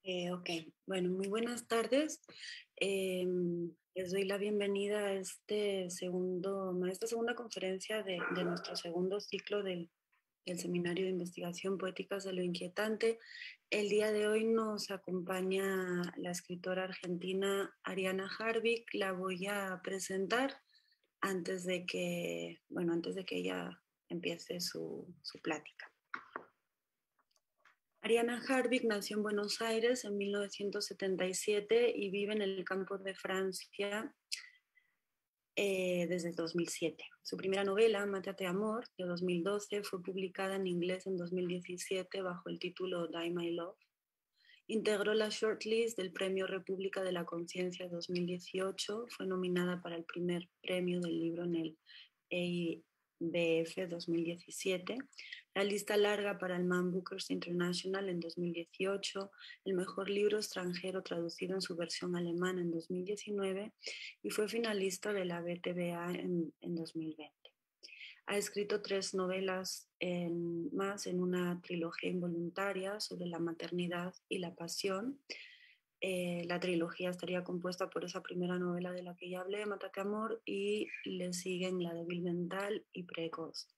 Ok, bueno, muy buenas tardes. Les doy la bienvenida a a esta segunda conferencia de nuestro segundo ciclo del Seminario de Investigación Poéticas de lo Inquietante. El día de hoy nos acompaña la escritora argentina Ariana Harvik. La voy a presentar antes de que ella empiece su plática. Ariana Harvik nació en Buenos Aires en 1977 y vive en el campo de Francia desde 2007. Su primera novela, Mátate Amor, de 2012, fue publicada en inglés en 2017 bajo el título Die My Love. Integró la shortlist del Premio República de la Conciencia 2018. Fue nominada para el primer premio del libro en el EIBF 2017. La lista larga para el Man Booker's International en 2018. El mejor libro extranjero traducido en su versión alemana en 2019. Y fue finalista de la BTBA en 2020. Ha escrito 3 novelas más en una trilogía involuntaria sobre la maternidad y la pasión. La trilogía estaría compuesta por esa primera novela de la que ya hablé, Mátate Amor, y le siguen La débil mental y Precoz,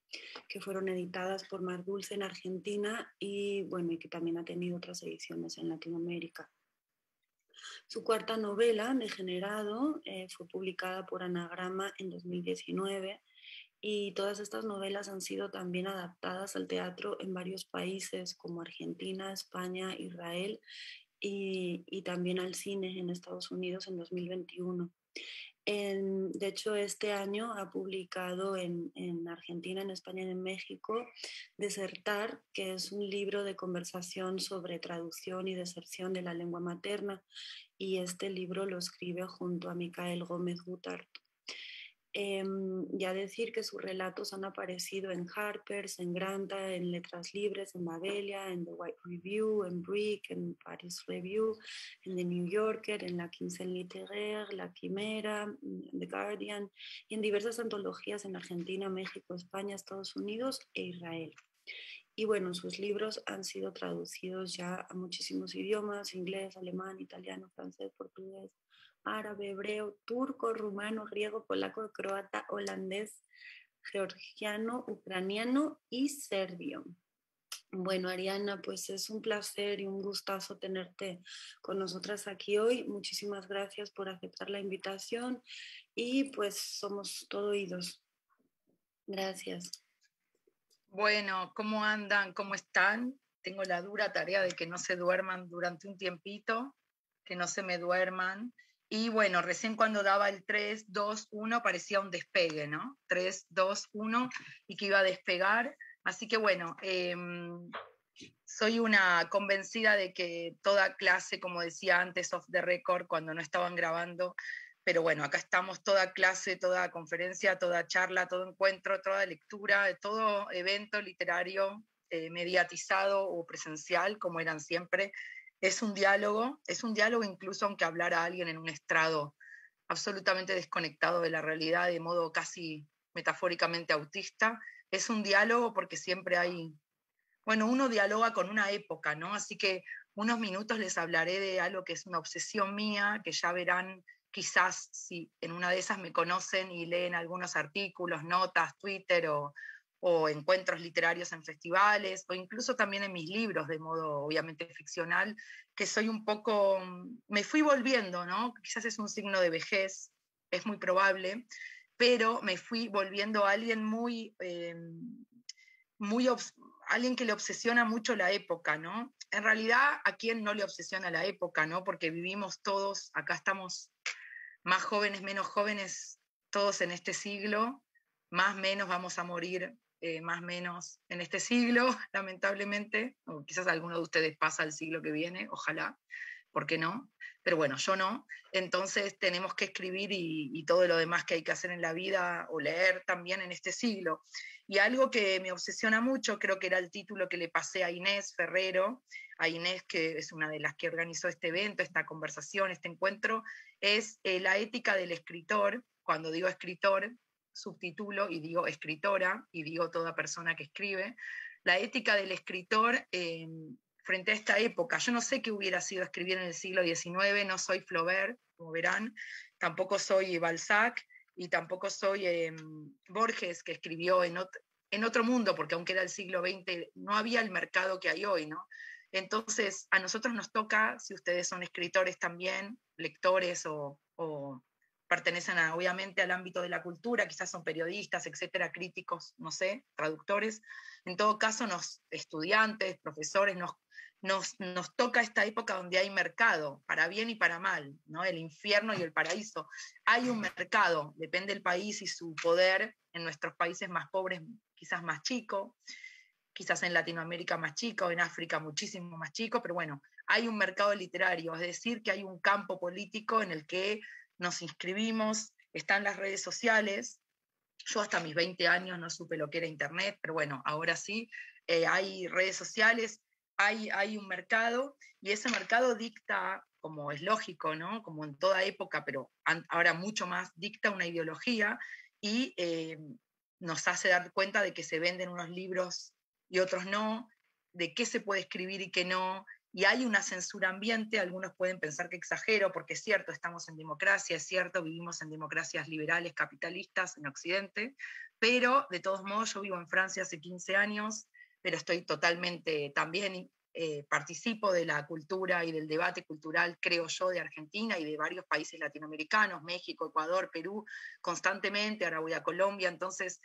que fueron editadas por Mar Dulce en Argentina y que también ha tenido otras ediciones en Latinoamérica. Su cuarta novela, Degenerado, fue publicada por Anagrama en 2019. Y todas estas novelas han sido también adaptadas al teatro en varios países como Argentina, España, Israel y también al cine en Estados Unidos en 2021. De hecho, este año ha publicado en Argentina, en España y en México Desertar, que es un libro de conversación sobre traducción y deserción de la lengua materna, y este libro lo escribe junto a Micael Gómez Gutart. Ya decir que sus relatos han aparecido en Harper's, en Granta, en Letras Libres, en Babelia, en The White Review, en Brick, en Paris Review, en The New Yorker, en la Quinzaine Littéraire, La Quimera, en The Guardian y en diversas antologías en Argentina, México, España, Estados Unidos e Israel. Y bueno, sus libros han sido traducidos ya a muchísimos idiomas: inglés, alemán, italiano, francés, portugués, árabe, hebreo, turco, rumano, griego, polaco, croata, holandés, georgiano, ucraniano y serbio. Bueno, Ariana, pues es un placer y un gustazo tenerte con nosotras aquí hoy. Muchísimas gracias por aceptar la invitación y pues somos todo oídos. Gracias. Bueno, ¿cómo andan? ¿Cómo están? Tengo la dura tarea de que no se duerman durante un tiempito, que no se me duerman. Y bueno, recién cuando daba el 3, 2, 1 parecía un despegue, ¿no? 3, 2, 1 y que iba a despegar. Así que bueno, soy una convencida de que toda clase, como decía antes off the record, cuando no estaban grabando, pero bueno, acá estamos, toda clase, toda conferencia, toda charla, todo encuentro, toda lectura, todo evento literario mediatizado o presencial, como eran siempre, es un diálogo incluso aunque hablara alguien en un estrado absolutamente desconectado de la realidad, de modo casi metafóricamente autista, es un diálogo porque siempre hay, bueno, uno dialoga con una época, ¿no? Así que unos minutos les hablaré de algo que es una obsesión mía, que ya verán quizás si en una de esas me conocen y leen algunos artículos, notas, Twitter o encuentros literarios en festivales, o incluso también en mis libros, de modo obviamente ficcional, que soy un poco, me fui volviendo, ¿no? Quizás es un signo de vejez, es muy probable, pero me fui volviendo a alguien alguien que le obsesiona mucho la época, ¿no? En realidad, ¿a quién no le obsesiona la época, no? Porque vivimos todos, acá estamos más jóvenes, menos jóvenes, todos en este siglo, más menos vamos a morir, más menos en este siglo, lamentablemente, o quizás alguno de ustedes pasa al siglo que viene, ojalá, ¿por qué no? Pero bueno, yo no. Entonces tenemos que escribir y todo lo demás que hay que hacer en la vida o leer también en este siglo. Y algo que me obsesiona mucho, creo que era el título que le pasé a Inés Ferrero, a Inés, que es una de las que organizó este evento, esta conversación, este encuentro, es la ética del escritor. Cuando digo escritor, subtitulo y digo escritora y digo toda persona que escribe. La ética del escritor frente a esta época. Yo no sé qué hubiera sido escribir en el siglo XIX, no soy Flaubert, como verán, tampoco soy Balzac, y tampoco soy Borges, que escribió en otro mundo, porque aunque era el siglo XX, no había el mercado que hay hoy, ¿no? Entonces, a nosotros nos toca, si ustedes son escritores también, lectores o pertenecen obviamente al ámbito de la cultura, quizás son periodistas, etcétera, críticos, no sé, traductores, en todo caso, estudiantes, profesores, nos toca esta época donde hay mercado, para bien y para mal, ¿no? El infierno y el paraíso. Hay un mercado, depende del país y su poder, en nuestros países más pobres quizás más chico, quizás en Latinoamérica más chico, en África muchísimo más chico, pero bueno, hay un mercado literario, es decir, que hay un campo político en el que nos inscribimos, están las redes sociales. Yo hasta mis 20 años no supe lo que era Internet, pero bueno, ahora sí, hay redes sociales, hay un mercado, y ese mercado dicta, como es lógico, ¿no? Como en toda época, pero ahora mucho más, dicta una ideología y nos hace dar cuenta de que se venden unos libros y otros no, de qué se puede escribir y qué no, y hay una censura ambiente. Algunos pueden pensar que exagero, porque es cierto, estamos en democracia, es cierto, vivimos en democracias liberales, capitalistas en Occidente, pero de todos modos yo vivo en Francia hace 15 años, pero estoy totalmente también, participo de la cultura y del debate cultural, creo yo, de Argentina y de varios países latinoamericanos, México, Ecuador, Perú, constantemente, ahora voy a Colombia, entonces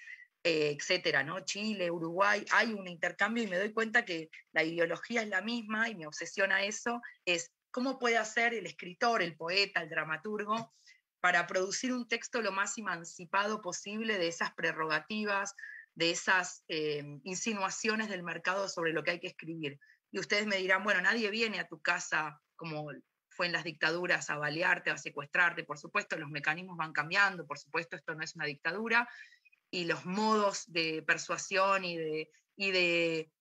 etcétera, ¿no? Chile, Uruguay, hay un intercambio y me doy cuenta que la ideología es la misma y me obsesiona eso, es cómo puede hacer el escritor, el poeta, el dramaturgo, para producir un texto lo más emancipado posible de esas prerrogativas, de esas insinuaciones del mercado sobre lo que hay que escribir. Y ustedes me dirán, bueno, nadie viene a tu casa como fue en las dictaduras a balearte, a secuestrarte, por supuesto los mecanismos van cambiando, por supuesto esto no es una dictadura, y los modos de persuasión y de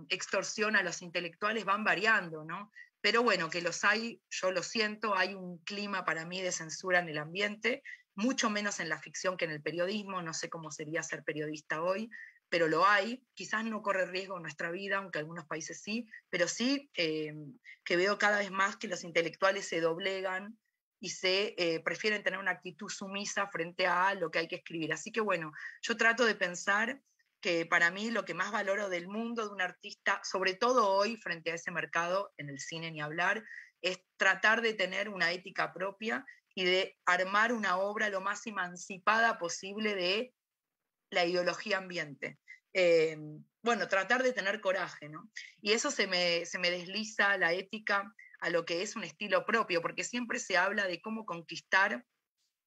extorsión a los intelectuales van variando, ¿no? Pero bueno, que los hay, yo lo siento, hay un clima para mí de censura en el ambiente, mucho menos en la ficción que en el periodismo, no sé cómo sería ser periodista hoy, pero lo hay, quizás no corre riesgo en nuestra vida, aunque algunos países sí, pero sí que veo cada vez más que los intelectuales se doblegan y prefieren tener una actitud sumisa frente a lo que hay que escribir. Así que bueno, yo trato de pensar que para mí lo que más valoro del mundo de un artista, sobre todo hoy frente a ese mercado, en el cine ni hablar, es tratar de tener una ética propia y de armar una obra lo más emancipada posible de la ideología ambiente. Bueno, tratar de tener coraje, ¿no? Y eso se me desliza la ética a lo que es un estilo propio, porque siempre se habla de cómo conquistar,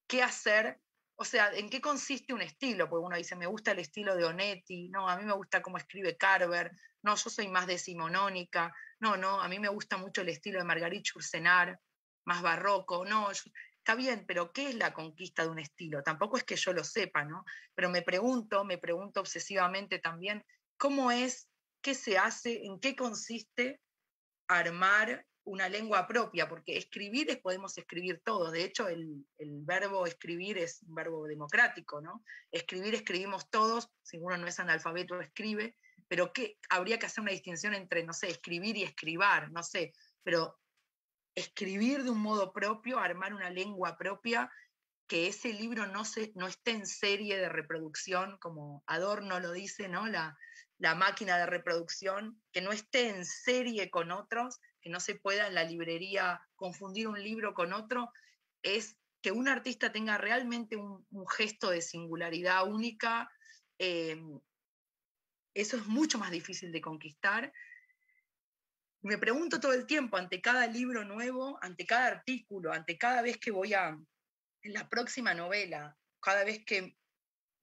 qué hacer, o sea, en qué consiste un estilo, porque uno dice, me gusta el estilo de Onetti, no, a mí me gusta cómo escribe Carver, no, yo soy más decimonónica, no, a mí me gusta mucho el estilo de Marguerite Yourcenar, más barroco, no, está bien, pero ¿qué es la conquista de un estilo? Tampoco es que yo lo sepa, ¿no? Pero me pregunto obsesivamente también, ¿cómo es, qué se hace, en qué consiste armar una lengua propia? Porque podemos escribir todo. De hecho, el verbo escribir es un verbo democrático, ¿no? Escribimos todos, si uno no es analfabeto, escribe, pero habría que hacer una distinción entre, no sé, escribir y escribar, no sé, pero escribir de un modo propio, armar una lengua propia, que ese libro no esté en serie de reproducción, como Adorno lo dice, ¿no? La máquina de reproducción, que no esté en serie con otros, que no se pueda en la librería confundir un libro con otro, es que un artista tenga realmente un gesto de singularidad única. Eso es mucho más difícil de conquistar. Me pregunto todo el tiempo, ante cada libro nuevo, ante cada artículo, ante cada vez que voy en la próxima novela, cada vez que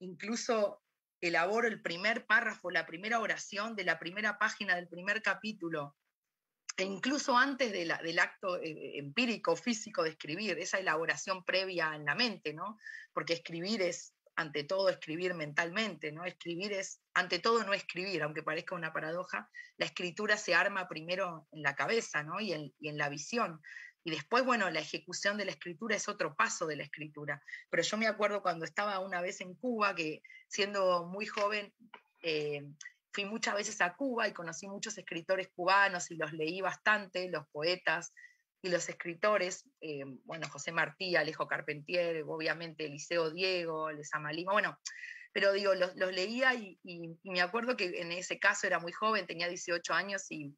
incluso elaboro el primer párrafo, la primera oración de la primera página del primer capítulo, e incluso antes del acto empírico, físico de escribir, esa elaboración previa en la mente, ¿no? Porque escribir es, ante todo, escribir mentalmente, ¿no? Escribir es, ante todo, no escribir, aunque parezca una paradoja. La escritura se arma primero en la cabeza, ¿no? y en la visión. Y después, bueno, la ejecución de la escritura es otro paso de la escritura. Pero yo me acuerdo cuando estaba una vez en Cuba, que siendo muy joven, fui muchas veces a Cuba y conocí muchos escritores cubanos y los leí bastante, los poetas y los escritores, bueno, José Martí, Alejo Carpentier, obviamente Eliseo Diego, Lezama Lima, bueno, pero digo, los leía y me acuerdo que en ese caso era muy joven, tenía 18 años y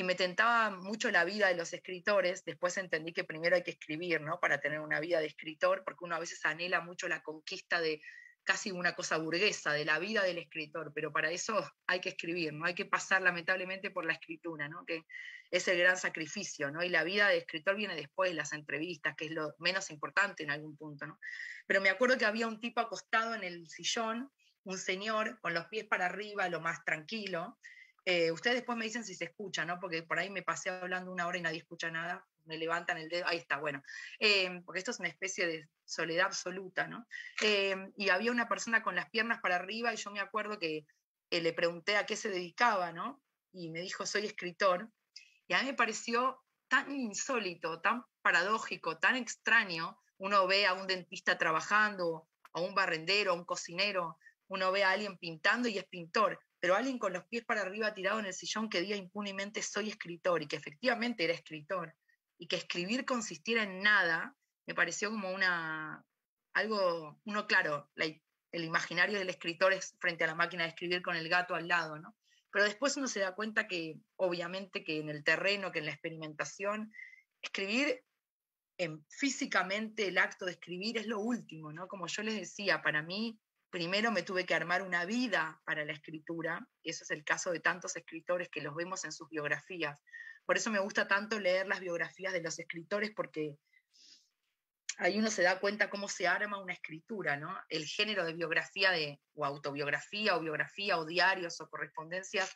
me tentaba mucho la vida de los escritores. Después entendí que primero hay que escribir, ¿no? Para tener una vida de escritor, porque uno a veces anhela mucho la conquista de casi una cosa burguesa, de la vida del escritor, pero para eso hay que escribir, ¿no? Hay que pasar lamentablemente por la escritura, ¿no? Que es el gran sacrificio, ¿no? Y la vida de escritor viene después, las entrevistas, que es lo menos importante en algún punto, ¿no? Pero me acuerdo que había un tipo acostado en el sillón, un señor con los pies para arriba, lo más tranquilo. Ustedes después me dicen si se escucha, ¿no? Porque por ahí me pasé hablando una hora y nadie escucha nada, me levantan el dedo, ahí está, bueno. Porque esto es una especie de soledad absoluta, ¿no? Y había una persona con las piernas para arriba y yo me acuerdo que le pregunté a qué se dedicaba, ¿no? Y me dijo, soy escritor. Y a mí me pareció tan insólito, tan paradójico, tan extraño. Uno ve a un dentista trabajando, a un barrendero, a un cocinero, uno ve a alguien pintando y es pintor, pero alguien con los pies para arriba tirado en el sillón que diga impunemente soy escritor, y que efectivamente era escritor, y que escribir consistiera en nada, me pareció como algo, uno claro, el imaginario del escritor es frente a la máquina de escribir con el gato al lado, ¿no? Pero después uno se da cuenta que, obviamente, que en el terreno, que en la experimentación, escribir físicamente, el acto de escribir es lo último, ¿no? Como yo les decía, para mí, primero me tuve que armar una vida para la escritura, y eso es el caso de tantos escritores que los vemos en sus biografías. Por eso me gusta tanto leer las biografías de los escritores, porque ahí uno se da cuenta cómo se arma una escritura, ¿no? El género de biografía o autobiografía, o biografía, o diarios, o correspondencias,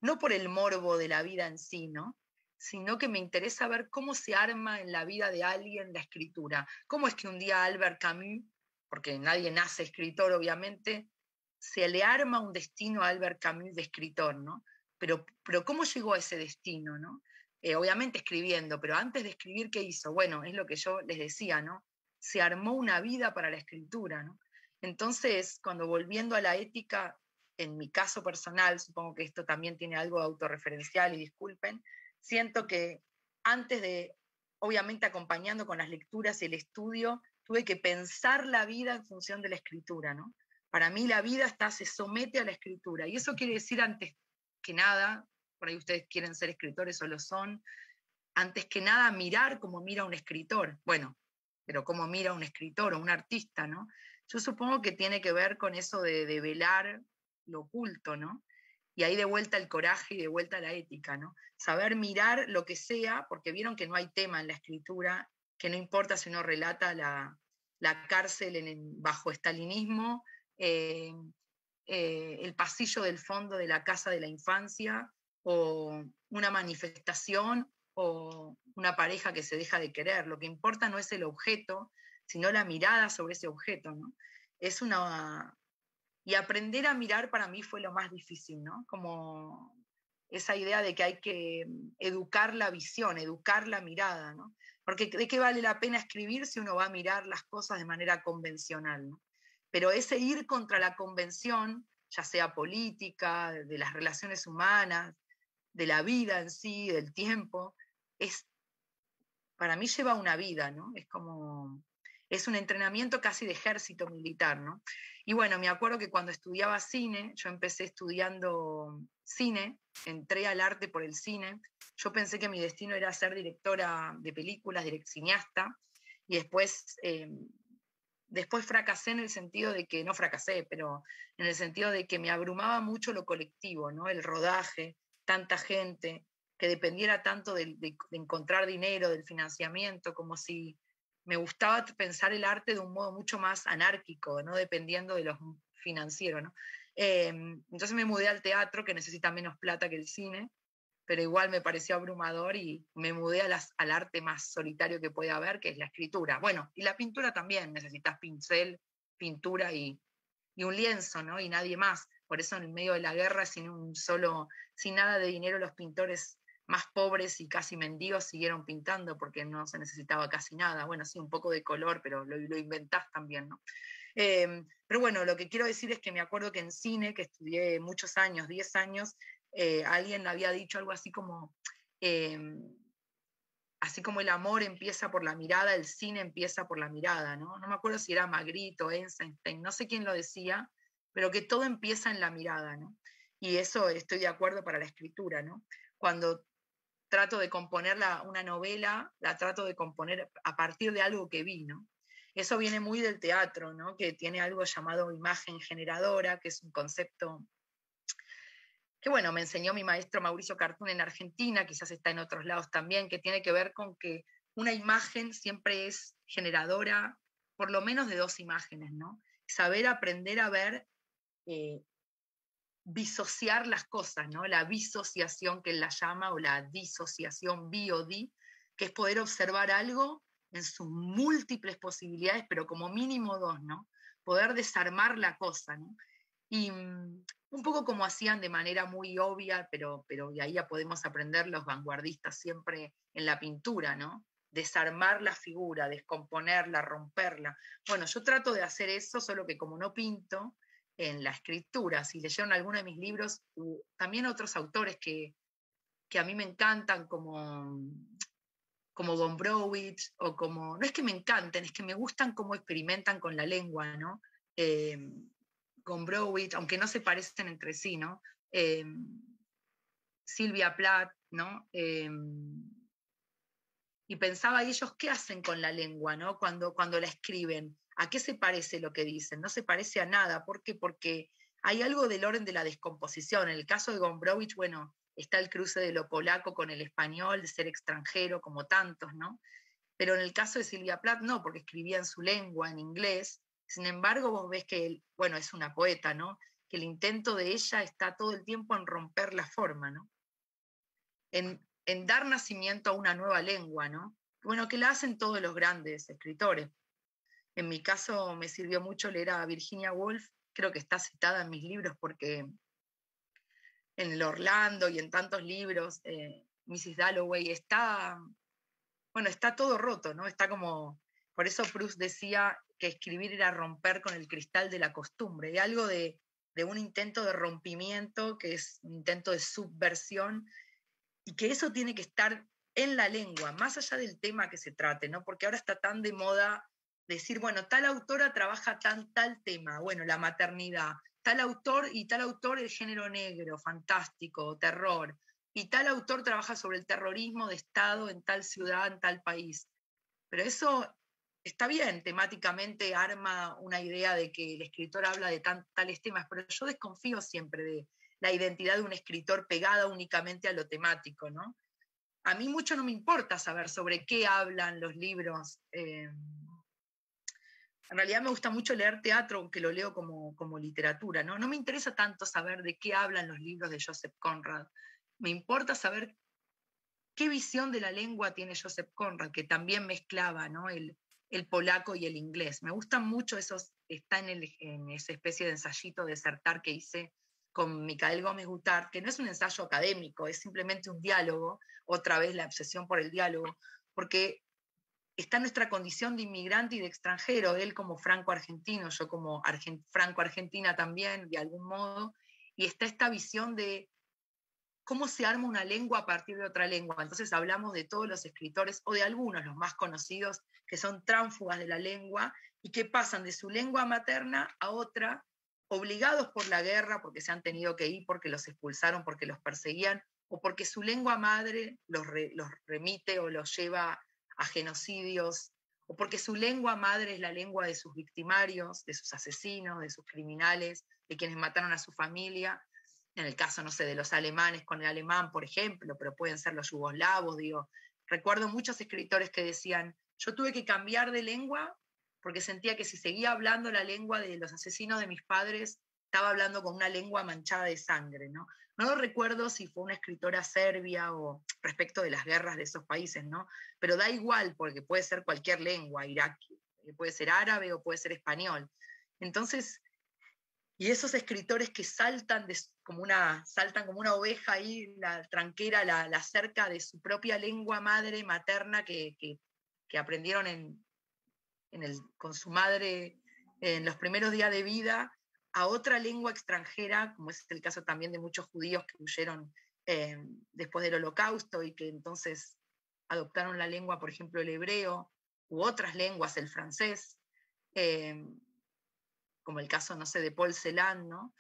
no por el morbo de la vida en sí, ¿no? Sino que me interesa ver cómo se arma en la vida de alguien la escritura. ¿Cómo es que un día Albert Camus, porque nadie nace escritor obviamente, se le arma un destino a Albert Camus de escritor, ¿no? Pero ¿cómo llegó a ese destino, no? Obviamente escribiendo, pero antes de escribir, ¿qué hizo? Bueno, es lo que yo les decía, ¿no? Se armó una vida para la escritura, ¿no? Entonces, cuando volviendo a la ética, en mi caso personal, supongo que esto también tiene algo autorreferencial y disculpen, siento que antes de, obviamente acompañando con las lecturas y el estudio, tuve que pensar la vida en función de la escritura, ¿no? Para mí la vida se somete a la escritura, y eso quiere decir antes que nada, por ahí ustedes quieren ser escritores o lo son, antes que nada mirar como mira un escritor, bueno, pero como mira un escritor o un artista, ¿no? Yo supongo que tiene que ver con eso de velar lo oculto, ¿no? Y ahí de vuelta el coraje y de vuelta la ética, ¿no? Saber mirar lo que sea, porque vieron que no hay tema en la escritura, que no importa si uno relata la cárcel bajo estalinismo, el pasillo del fondo de la casa de la infancia, o una manifestación, o una pareja que se deja de querer. Lo que importa no es el objeto, sino la mirada sobre ese objeto, ¿no? Y aprender a mirar para mí fue lo más difícil, ¿no? Como esa idea de que hay que educar la visión, educar la mirada, ¿no? Porque ¿de qué vale la pena escribir si uno va a mirar las cosas de manera convencional, ¿no? Pero ese ir contra la convención, ya sea política, de las relaciones humanas, de la vida en sí, del tiempo, para mí lleva una vida, ¿no? Es un entrenamiento casi de ejército militar, ¿no? Y bueno, me acuerdo que cuando estudiaba cine, yo empecé estudiando cine, entré al arte por el cine, yo pensé que mi destino era ser directora de películas, cineasta, y después fracasé en el sentido de que, no fracasé, pero en el sentido de que me abrumaba mucho lo colectivo, ¿no? El rodaje, tanta gente, que dependiera tanto de encontrar dinero, del financiamiento, como si me gustaba pensar el arte de un modo mucho más anárquico, no dependiendo de lo financiero, ¿no? Entonces me mudé al teatro, que necesita menos plata que el cine, pero igual me pareció abrumador, y me mudé al arte más solitario que puede haber, que es la escritura. Bueno, y la pintura también, necesitas pincel, pintura y un lienzo, ¿no? Y nadie más. Por eso en el medio de la guerra, sin nada de dinero, los pintores más pobres y casi mendigos siguieron pintando, porque no se necesitaba casi nada. Bueno, sí, un poco de color, pero lo inventás también, ¿no? Pero bueno, lo que quiero decir es que me acuerdo que en cine, que estudié muchos años, 10 años, alguien había dicho algo así como el amor empieza por la mirada, el cine empieza por la mirada, ¿no? No me acuerdo si era Magritte o Eisenstein, no sé quién lo decía, pero que todo empieza en la mirada, ¿no? Y eso estoy de acuerdo para la escritura, ¿no? Cuando trato de componer una novela, la trato de componer a partir de algo que vi, ¿no? Eso viene muy del teatro, ¿no? Que tiene algo llamado imagen generadora, que es un concepto que, bueno, me enseñó mi maestro Mauricio Cartún en Argentina, quizás está en otros lados también, que tiene que ver con que una imagen siempre es generadora, por lo menos de dos imágenes, ¿no? Saber aprender a ver, disociar las cosas, ¿no? La disociación que él la llama, o la disociación, BOD, que es poder observar algo en sus múltiples posibilidades, pero como mínimo dos, ¿no? Poder desarmar la cosa, ¿no? Y un poco como hacían de manera muy obvia, pero de ahí ya podemos aprender los vanguardistas siempre en la pintura, ¿no? Desarmar la figura, descomponerla, romperla. Bueno, yo trato de hacer eso, solo que como no pinto, en la escritura, si leyeron alguno de mis libros, también otros autores que a mí me encantan, como Gombrowicz, o como, no es que me encanten, es que me gustan cómo experimentan con la lengua, ¿no? Gombrowicz, aunque no se parecen entre sí, ¿no? Silvia Plath, ¿no? Y pensaba ellos qué hacen con la lengua, ¿no? Cuando la escriben, ¿a qué se parece lo que dicen? No se parece a nada. ¿Por qué? Porque hay algo del orden de la descomposición. En el caso de Gombrowicz, bueno, está el cruce de lo polaco con el español, de ser extranjero, como tantos, ¿no? Pero en el caso de Silvia Plath, no, porque escribía en su lengua, en inglés. Sin embargo, vos ves que, bueno, es una poeta, ¿no? Que el intento de ella está todo el tiempo en romper la forma, ¿no? En dar nacimiento a una nueva lengua, ¿no? Bueno, que la hacen todos los grandes escritores. En mi caso me sirvió mucho leer a Virginia Woolf, creo que está citada en mis libros porque en el Orlando y en tantos libros, Mrs. Dalloway está todo roto, ¿no? Está como, por eso Proust decía que escribir era romper con el cristal de la costumbre, y algo de un intento de rompimiento, que es un intento de subversión, y que eso tiene que estar en la lengua, más allá del tema que se trate, ¿no? Porque ahora está tan de moda decir, bueno, tal autora trabaja tal tema, bueno, la maternidad, tal autor el género negro, fantástico, terror, y tal autor trabaja sobre el terrorismo de Estado en tal ciudad, en tal país. Pero eso está bien, temáticamente arma una idea de que el escritor habla de tales temas, pero yo desconfío siempre de la identidad de un escritor pegada únicamente a lo temático, ¿no? A mí mucho no me importa saber sobre qué hablan los libros. En realidad me gusta mucho leer teatro, aunque lo leo como literatura, ¿no? No me interesa tanto saber de qué hablan los libros de Joseph Conrad. Me importa saber qué visión de la lengua tiene Joseph Conrad, que también mezclaba, ¿no? el polaco y el inglés. Me gustan mucho esos, está en esa especie de ensayito desertar que hice con Micael Gómez Gutard, que no es un ensayo académico, es simplemente un diálogo, otra vez la obsesión por el diálogo, porque está nuestra condición de inmigrante y de extranjero, él como franco-argentino, yo como franco-argentina también, de algún modo, y está esta visión de cómo se arma una lengua a partir de otra lengua. Entonces hablamos de todos los escritores, o de algunos, los más conocidos, que son tránsfugas de la lengua y que pasan de su lengua materna a otra, obligados por la guerra, porque se han tenido que ir, porque los expulsaron, porque los perseguían, o porque su lengua madre los remite o los lleva a genocidios, o porque su lengua madre es la lengua de sus victimarios, de sus asesinos, de sus criminales, de quienes mataron a su familia. En el caso, no sé, de los alemanes con el alemán, por ejemplo, pero pueden ser los yugoslavos, digo. Recuerdo muchos escritores que decían, yo tuve que cambiar de lengua porque sentía que si seguía hablando la lengua de los asesinos de mis padres, estaba hablando con una lengua manchada de sangre, ¿no? No lo recuerdo si fue una escritora serbia o respecto de las guerras de esos países, ¿no? Pero da igual, porque puede ser cualquier lengua, iraquí, puede ser árabe o puede ser español. Entonces, y esos escritores que saltan como una oveja ahí, la tranquera, la cerca de su propia lengua madre, materna, que aprendieron con su madre en los primeros días de vida a otra lengua extranjera, como es el caso también de muchos judíos que huyeron después del Holocausto y que entonces adoptaron la lengua, por ejemplo, el hebreo, u otras lenguas, el francés, como el caso, no sé, de Paul Celan, ¿no?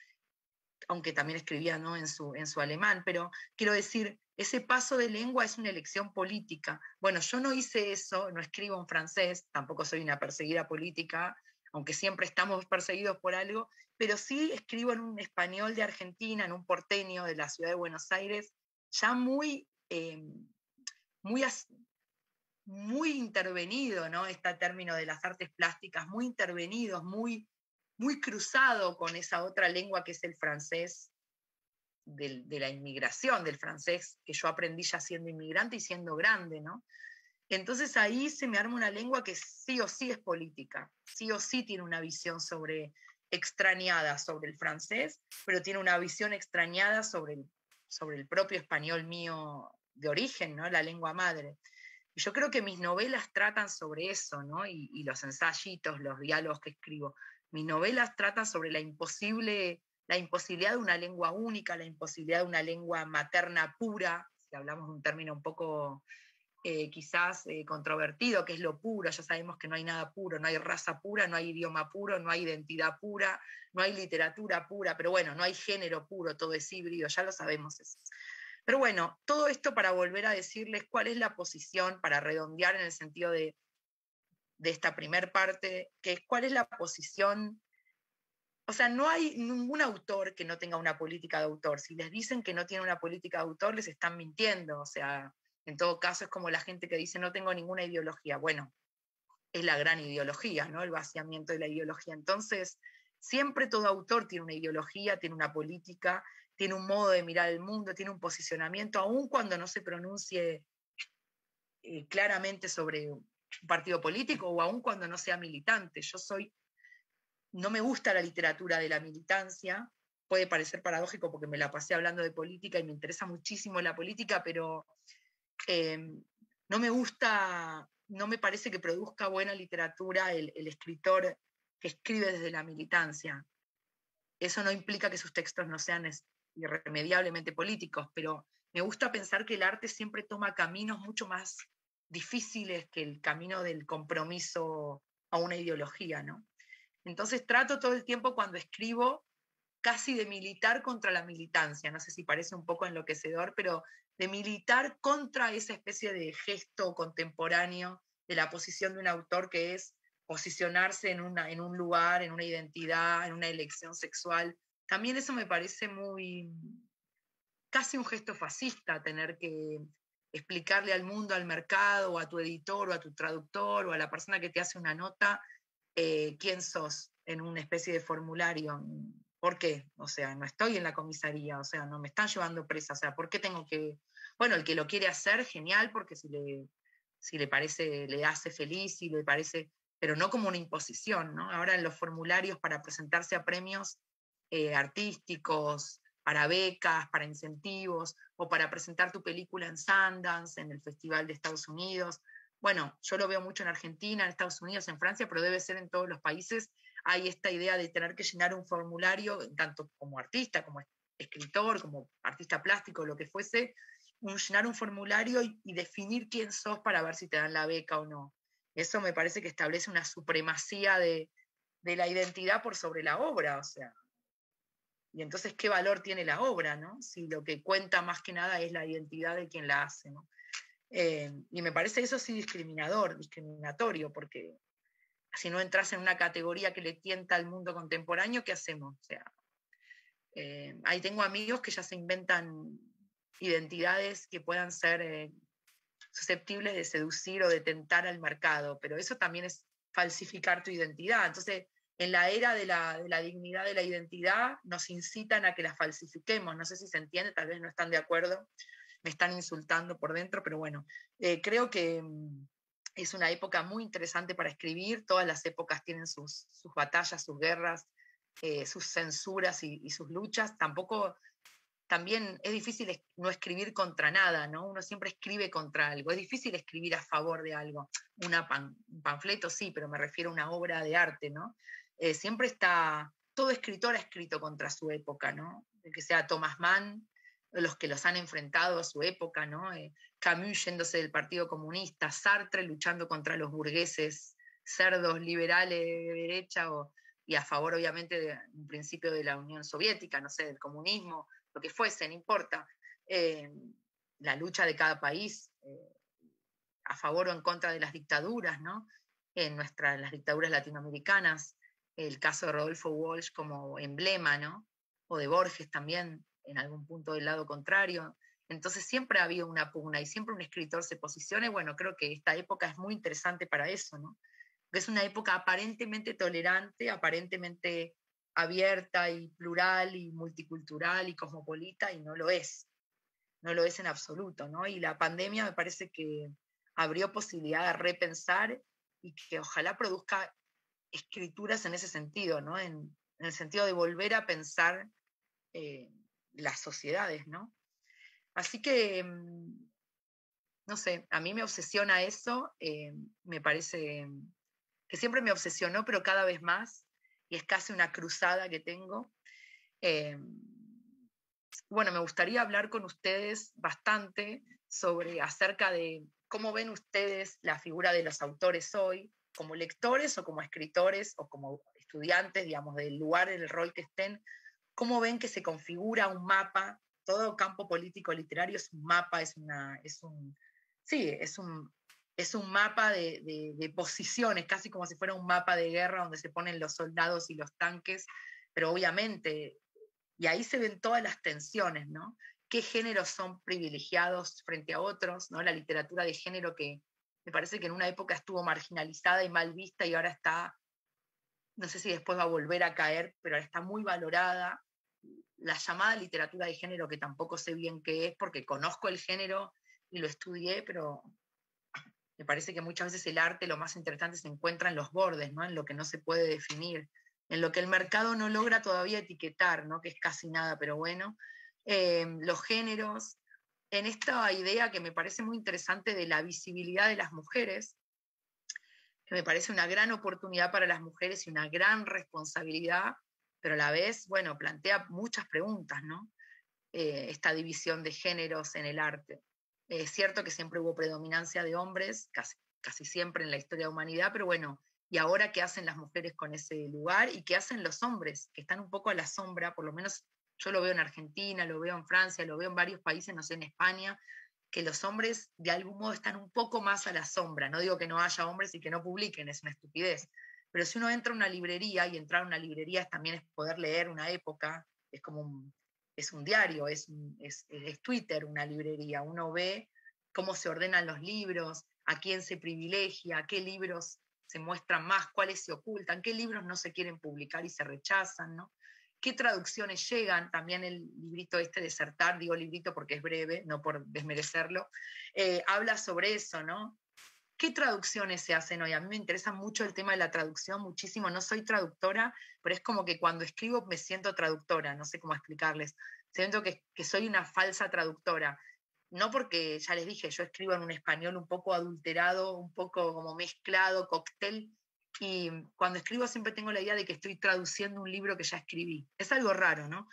Aunque también escribía, ¿no?, en su alemán, pero quiero decir, ese paso de lengua es una elección política. Bueno, yo no hice eso, no escribo en francés, tampoco soy una perseguida política, aunque siempre estamos perseguidos por algo, pero sí escribo en un español de Argentina, en un porteño de la ciudad de Buenos Aires, ya muy, muy intervenido, ¿no? Este término de las artes plásticas, muy intervenidos, muy cruzado con esa otra lengua que es el francés, de la inmigración, del francés que yo aprendí ya siendo inmigrante y siendo grande, ¿no? Entonces ahí se me arma una lengua que sí o sí es política, sí o sí tiene una visión extrañada sobre el francés, pero tiene una visión extrañada sobre el propio español mío de origen, ¿no? La lengua madre. Y yo creo que mis novelas tratan sobre eso, ¿no? Y los ensayitos, los diálogos que escribo. Mis novelas tratan sobre la imposibilidad de una lengua única, la imposibilidad de una lengua materna pura, si hablamos de un término un poco quizás controvertido, que es lo puro. Ya sabemos que no hay nada puro, no hay raza pura, no hay idioma puro, no hay identidad pura, no hay literatura pura, pero bueno, no hay género puro, todo es híbrido, ya lo sabemos eso. Pero bueno, todo esto para volver a decirles cuál es la posición, para redondear en el sentido de esta primer parte, que es cuál es la posición. O sea, no hay ningún autor que no tenga una política de autor. Si les dicen que no tiene una política de autor, les están mintiendo. O sea, en todo caso es como la gente que dice no tengo ninguna ideología. Bueno, es la gran ideología, ¿no? El vaciamiento de la ideología. Entonces, siempre todo autor tiene una ideología, tiene una política, tiene un modo de mirar el mundo, tiene un posicionamiento, aun cuando no se pronuncie claramente sobre un partido político o aun cuando no sea militante. No me gusta la literatura de la militancia, puede parecer paradójico porque me la pasé hablando de política y me interesa muchísimo la política, pero no me gusta, no me parece que produzca buena literatura el escritor que escribe desde la militancia. Eso no implica que sus textos no sean irremediablemente políticos, pero me gusta pensar que el arte siempre toma caminos mucho más difíciles que el camino del compromiso a una ideología, ¿no? Entonces trato todo el tiempo cuando escribo casi de militar contra la militancia, no sé si parece un poco enloquecedor, pero de militar contra esa especie de gesto contemporáneo de la posición de un autor que es posicionarse en un lugar, en una identidad, en una elección sexual. También eso me parece casi un gesto fascista, tener que explicarle al mundo, al mercado, o a tu editor, o a tu traductor, o a la persona que te hace una nota, quién sos en una especie de formulario. ¿Por qué? O sea, no estoy en la comisaría, o sea, no me están llevando presa, o sea, ¿por qué tengo que...? Bueno, el que lo quiere hacer, genial, porque si le parece, le hace feliz, si le parece, pero no como una imposición, ¿no? Ahora en los formularios para presentarse a premios artísticos, para becas, para incentivos, o para presentar tu película en Sundance, en el Festival de Estados Unidos. Bueno, yo lo veo mucho en Argentina, en Estados Unidos, en Francia, pero debe ser en todos los países. Hay esta idea de tener que llenar un formulario, tanto como artista, como escritor, como artista plástico, lo que fuese, llenar un formulario y definir quién sos para ver si te dan la beca o no. Eso me parece que establece una supremacía de la identidad por sobre la obra, o sea. Y entonces, ¿qué valor tiene la obra, no? Si lo que cuenta más que nada es la identidad de quien la hace, ¿no? Y me parece eso sí discriminatorio, porque si no entras en una categoría que le tienta al mundo contemporáneo, ¿qué hacemos? O sea, ahí tengo amigos que ya se inventan identidades que puedan ser susceptibles de seducir o de tentar al mercado, pero eso también es falsificar tu identidad. Entonces, en la era de la dignidad de la identidad, nos incitan a que la falsifiquemos. No sé si se entiende, tal vez no están de acuerdo, me están insultando por dentro, pero bueno, creo que es una época muy interesante para escribir. Todas las épocas tienen sus batallas, sus guerras, sus censuras y sus luchas. También es difícil no escribir contra nada, ¿no? Uno siempre escribe contra algo. Es difícil escribir a favor de algo. Un panfleto sí, pero me refiero a una obra de arte, ¿no? siempre está, todo escritor ha escrito contra su época, ¿no? Que sea Thomas Mann, los que los han enfrentado a su época, ¿no? Camus yéndose del Partido Comunista, Sartre luchando contra los burgueses cerdos liberales de derecha y a favor, obviamente, de un principio de la Unión Soviética, no sé, del comunismo, lo que fuese, no importa. La lucha de cada país a favor o en contra de las dictaduras, ¿no? Las dictaduras latinoamericanas, el caso de Rodolfo Walsh como emblema, ¿no? O de Borges también, en algún punto del lado contrario. Entonces siempre ha habido una pugna y siempre un escritor se posiciona, y bueno, creo que esta época es muy interesante para eso, ¿no? Que es una época aparentemente tolerante, aparentemente abierta y plural y multicultural y cosmopolita, y no lo es. No lo es en absoluto, ¿no? Y la pandemia me parece que abrió posibilidad de repensar y que ojalá produzca escrituras en ese sentido, ¿no? En el sentido de volver a pensar las sociedades, ¿no? Así que, no sé, a mí me obsesiona eso, me parece que siempre me obsesionó, pero cada vez más, y es casi una cruzada que tengo. Bueno, me gustaría hablar con ustedes bastante acerca de cómo ven ustedes la figura de los autores hoy, como lectores o como escritores o como estudiantes, digamos, del lugar, del rol que estén, cómo ven que se configura un mapa. Todo campo político literario es un mapa, es un mapa de posiciones, casi como si fuera un mapa de guerra donde se ponen los soldados y los tanques, pero obviamente, y ahí se ven todas las tensiones, ¿no? ¿Qué géneros son privilegiados frente a otros? ¿No? La literatura de género, que me parece que en una época estuvo marginalizada y mal vista y ahora está, no sé si después va a volver a caer, pero ahora está muy valorada. La llamada literatura de género, que tampoco sé bien qué es, porque conozco el género y lo estudié, pero me parece que muchas veces el arte, lo más interesante, se encuentra en los bordes, ¿no? En lo que no se puede definir, en lo que el mercado no logra todavía etiquetar, ¿no? Que es casi nada, pero bueno. Los géneros, en esta idea que me parece muy interesante de la visibilidad de las mujeres, que me parece una gran oportunidad para las mujeres y una gran responsabilidad, pero a la vez, bueno, plantea muchas preguntas, ¿no? Esta división de géneros en el arte. Es cierto que siempre hubo predominancia de hombres, casi siempre en la historia de la humanidad, pero bueno, ¿y ahora qué hacen las mujeres con ese lugar? ¿Y qué hacen los hombres, que están un poco a la sombra? Por lo menos yo lo veo en Argentina, lo veo en Francia, lo veo en varios países, no sé, en España, que los hombres de algún modo están un poco más a la sombra. No digo que no haya hombres y que no publiquen, es una estupidez. Pero si uno entra a una librería, y entrar a una librería también es poder leer una época, es como es un diario, es Twitter, una librería. Uno ve cómo se ordenan los libros, a quién se privilegia, qué libros se muestran más, cuáles se ocultan, qué libros no se quieren publicar y se rechazan, ¿no? ¿Qué traducciones llegan? También el librito Desertar, digo librito porque es breve, no por desmerecerlo, habla sobre eso, ¿no? ¿Qué traducciones se hacen hoy? A mí me interesa mucho el tema de la traducción, muchísimo. No soy traductora, pero es como que cuando escribo me siento traductora, no sé cómo explicarles. Siento que soy una falsa traductora. No porque, ya les dije, yo escribo en un español un poco adulterado, un poco como mezclado, cóctel, y cuando escribo siempre tengo la idea de que estoy traduciendo un libro que ya escribí. Es algo raro, ¿no?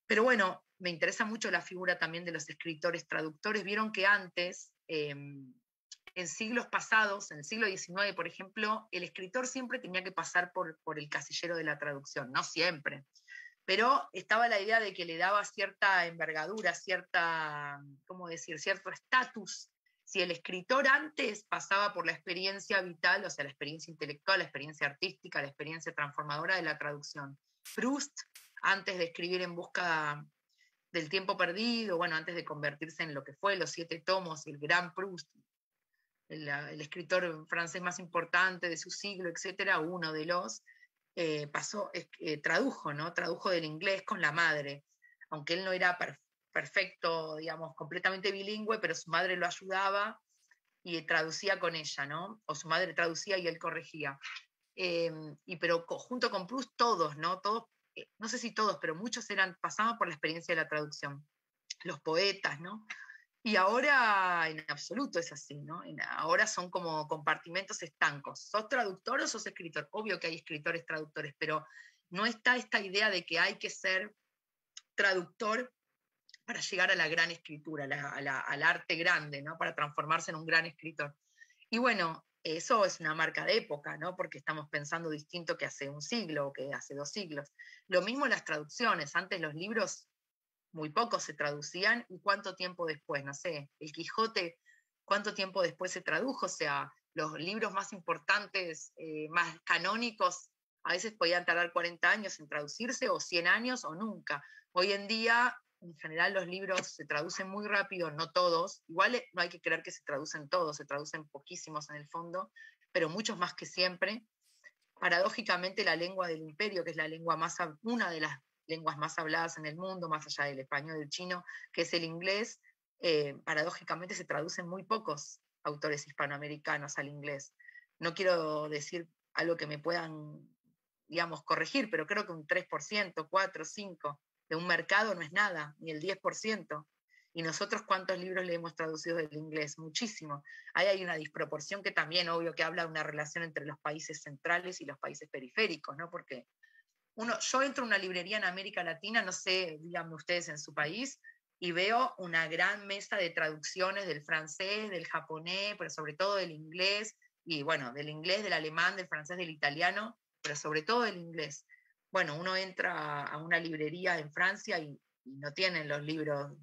Pero bueno, me interesa mucho la figura también de los escritores traductores. Vieron que antes, en siglos pasados, en el siglo XIX, por ejemplo, el escritor siempre tenía que pasar por el casillero de la traducción, no siempre, pero estaba la idea de que le daba cierta envergadura, ¿cómo decir?, cierto estatus. Si el escritor antes pasaba por la experiencia vital, o sea, la experiencia intelectual, la experiencia artística, la experiencia transformadora de la traducción. Proust, antes de escribir En busca del tiempo perdido, bueno, antes de convertirse en lo que fue, los 7 tomos, el gran Proust, el escritor francés más importante de su siglo, etcétera, uno de los, tradujo, ¿no? Tradujo del inglés con la madre, aunque él no era perfecto, digamos, completamente bilingüe, pero su madre lo ayudaba y traducía con ella, ¿no? O su madre traducía y él corregía. Pero junto con Proust todos, ¿no? Todos, no sé si todos, pero muchos pasaban por la experiencia de la traducción. Los poetas, ¿no? Y ahora en absoluto es así, ¿no? Ahora son como compartimentos estancos. ¿Sos traductor o sos escritor? Obvio que hay escritores traductores, pero no está esta idea de que hay que ser traductor para llegar a la gran escritura, al arte grande, ¿no? Para transformarse en un gran escritor. Y bueno, eso es una marca de época, ¿no? Porque estamos pensando distinto que hace un siglo o que hace 2 siglos. Lo mismo las traducciones. Antes los libros muy pocos se traducían, y cuánto tiempo después, no sé, el Quijote, cuánto tiempo después se tradujo, o sea, los libros más importantes, más canónicos, a veces podían tardar 40 años en traducirse, o 100 años, o nunca. Hoy en día, en general, los libros se traducen muy rápido, no todos, igual no hay que creer que se traducen todos, se traducen poquísimos en el fondo, pero muchos más que siempre. Paradójicamente, la lengua del imperio, que es la lengua una de las lenguas más habladas en el mundo, más allá del español y del chino, que es el inglés, paradójicamente se traducen muy pocos autores hispanoamericanos al inglés. No quiero decir algo que me puedan, digamos, corregir, pero creo que un 3%, 4, 5 de un mercado no es nada, ni el 10%. ¿Y nosotros cuántos libros le hemos traducido del inglés? Muchísimo. Ahí hay una disproporción que también, obvio, que habla de una relación entre los países centrales y los países periféricos, ¿no? Porque yo entro a una librería en América Latina, no sé, díganme ustedes en su país, y veo una gran mesa de traducciones del francés, del japonés, pero sobre todo del inglés, y bueno, del inglés, del alemán, del francés, del italiano, pero sobre todo del inglés. Bueno, uno entra a una librería en Francia y no tienen los libros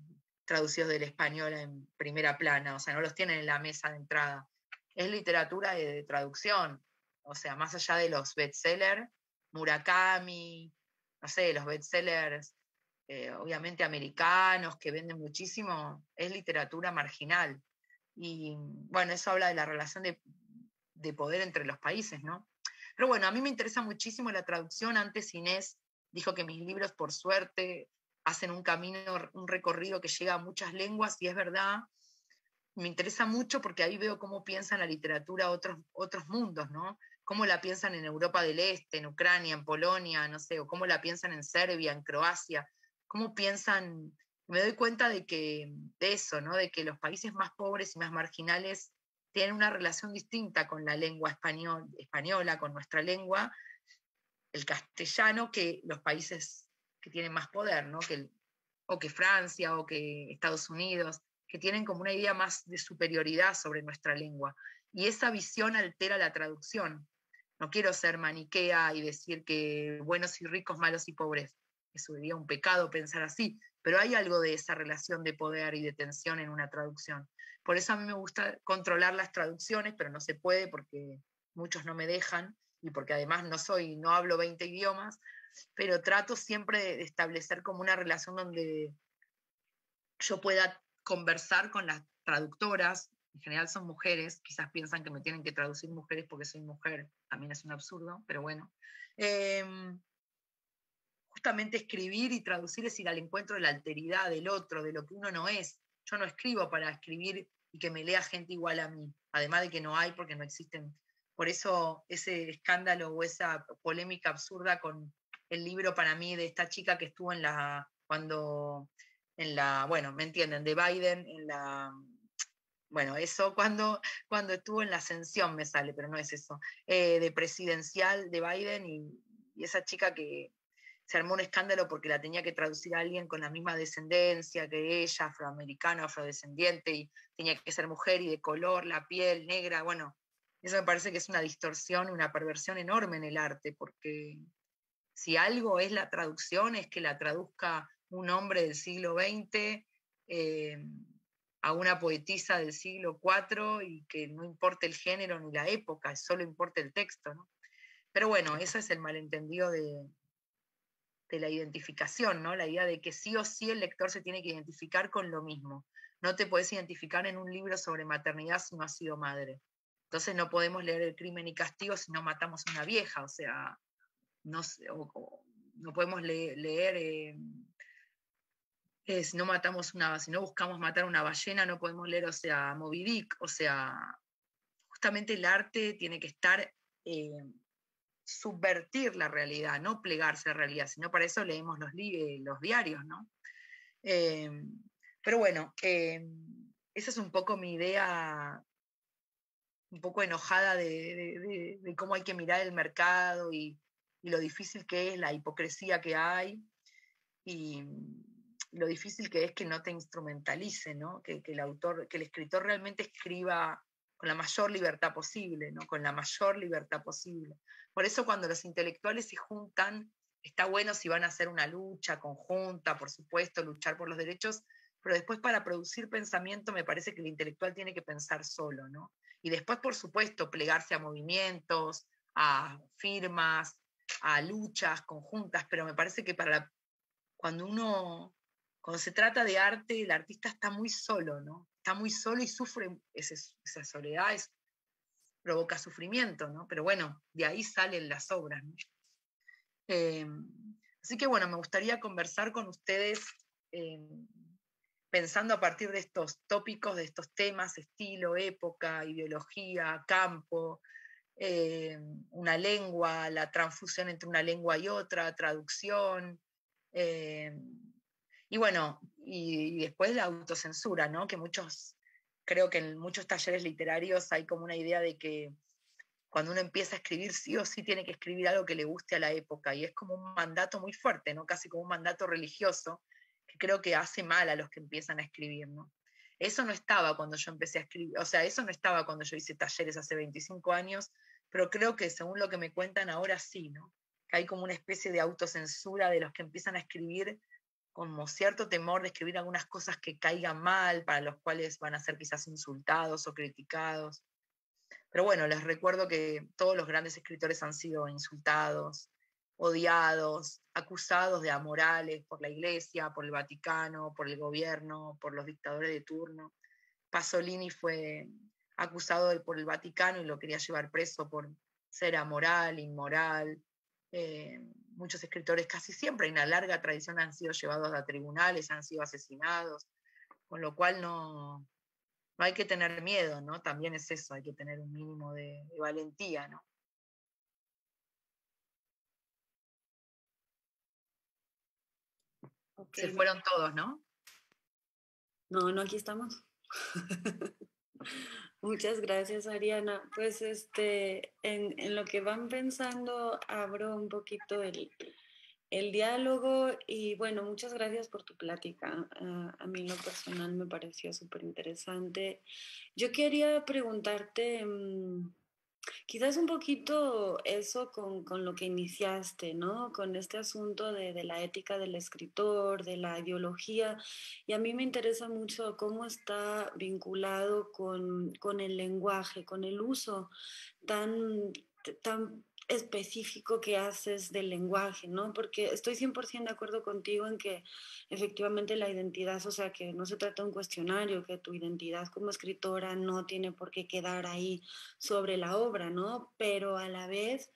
traducidos del español en primera plana, o sea, no los tienen en la mesa de entrada. Es literatura de traducción, o sea, más allá de los bestsellers, Murakami, no sé, los bestsellers obviamente americanos que venden muchísimo, es literatura marginal. Y bueno, eso habla de la relación de poder entre los países, ¿no? Pero bueno, a mí me interesa muchísimo la traducción. Antes Inés dijo que mis libros, por suerte, hacen un camino, un recorrido que llega a muchas lenguas, y es verdad. Me interesa mucho porque ahí veo cómo piensan la literatura otros mundos, ¿no? Cómo la piensan en Europa del Este, en Ucrania, en Polonia, no sé, o cómo la piensan en Serbia, en Croacia, cómo piensan, me doy cuenta de eso, ¿no? De que los países más pobres y más marginales tienen una relación distinta con la lengua española, con nuestra lengua, el castellano, que los países que tienen más poder, ¿no? O que Francia o que Estados Unidos, que tienen como una idea más de superioridad sobre nuestra lengua. Y esa visión altera la traducción. No quiero ser maniquea y decir que buenos y ricos, malos y pobres. Eso sería un pecado pensar así, pero hay algo de esa relación de poder y de tensión en una traducción. Por eso a mí me gusta controlar las traducciones, pero no se puede porque muchos no me dejan, y porque además no hablo 20 idiomas, pero trato siempre de establecer como una relación donde yo pueda conversar con las traductoras. En general son mujeres, quizás piensan que me tienen que traducir mujeres porque soy mujer, también es un absurdo, pero bueno. Justamente escribir y traducir es ir al encuentro de la alteridad del otro, de lo que uno no es. Yo no escribo para escribir y que me lea gente igual a mí, además de que no hay porque no existen. Por eso ese escándalo o esa polémica absurda con el libro, para mí, de esta chica que estuvo bueno, me entienden, de Biden, bueno, eso cuando estuvo en la ascensión me sale, pero no es eso, de presidencial de Biden, y esa chica que se armó un escándalo porque la tenía que traducir a alguien con la misma descendencia que ella, afroamericano, afrodescendiente, y tenía que ser mujer y de color, la piel negra. Bueno, eso me parece que es una distorsión, una perversión enorme en el arte, porque si algo es la traducción, es que la traduzca un hombre del siglo XX a una poetisa del siglo IV, y que no importe el género ni la época, solo importa el texto, ¿no? Pero bueno, eso es el malentendido de la identificación, ¿no? La idea de que sí o sí el lector se tiene que identificar con lo mismo. No te puedes identificar en un libro sobre maternidad si no has sido madre. Entonces no podemos leer El crimen y castigo si no matamos a una vieja, o sea, no, no podemos leer si no buscamos matar una ballena, no podemos leer, o sea, Moby Dick, o sea, justamente el arte tiene que estar subvertir la realidad, no plegarse a la realidad, sino para eso leemos los diarios, ¿no? Pero bueno, esa es un poco mi idea, un poco enojada de cómo hay que mirar el mercado y lo difícil que es, la hipocresía que hay y lo difícil que es que no te instrumentalice, ¿no? Que el escritor realmente escriba con la mayor libertad posible, ¿no? Con la mayor libertad posible. Por eso cuando los intelectuales se juntan, está bueno si van a hacer una lucha conjunta, por supuesto, luchar por los derechos, pero después para producir pensamiento me parece que el intelectual tiene que pensar solo, ¿no? Y después, por supuesto, plegarse a movimientos, a firmas, a luchas conjuntas, pero me parece que cuando se trata de arte, el artista está muy solo, ¿no? Está muy solo y sufre esa soledad, provoca sufrimiento, ¿no? Pero bueno, de ahí salen las obras, ¿no? Así que bueno, me gustaría conversar con ustedes pensando a partir de estos tópicos, de estos temas, estilo, época, ideología, campo, una lengua, la transfusión entre una lengua y otra, traducción, y bueno, y después la autocensura, ¿no? Que creo que en muchos talleres literarios hay como una idea de que cuando uno empieza a escribir, sí o sí tiene que escribir algo que le guste a la época, y es como un mandato muy fuerte, ¿no? Casi como un mandato religioso, que creo que hace mal a los que empiezan a escribir, ¿no? Eso no estaba cuando yo empecé a escribir, o sea, eso no estaba cuando yo hice talleres hace 25 años, pero creo que según lo que me cuentan ahora sí, ¿no? Que hay como una especie de autocensura de los que empiezan a escribir como cierto temor de escribir algunas cosas que caigan mal, para los cuales van a ser quizás insultados o criticados. Pero bueno, les recuerdo que todos los grandes escritores han sido insultados, odiados, acusados de amorales por la Iglesia, por el Vaticano, por el gobierno, por los dictadores de turno. Pasolini fue acusado por el Vaticano y lo quería llevar preso por ser amoral, inmoral. Muchos escritores, casi siempre en una larga tradición, han sido llevados a tribunales, han sido asesinados, con lo cual no hay que tener miedo, ¿no? También es eso, hay que tener un mínimo de valentía, ¿no? Okay. Se fueron todos, ¿no? No, aquí estamos. Muchas gracias, Ariana. Pues en lo que van pensando, abro un poquito el diálogo y bueno, muchas gracias por tu plática. A mí en lo personal me pareció súper interesante. Yo quería preguntarte, quizás un poquito eso con lo que iniciaste, ¿no? Con este asunto de la ética del escritor, de la ideología, y a mí me interesa mucho cómo está vinculado con el lenguaje, con el uso tan específico que haces del lenguaje, ¿no? Porque estoy 100% de acuerdo contigo en que efectivamente la identidad, o sea, que no se trata de un cuestionario, que tu identidad como escritora no tiene por qué quedar ahí sobre la obra, ¿no? Pero a la vez,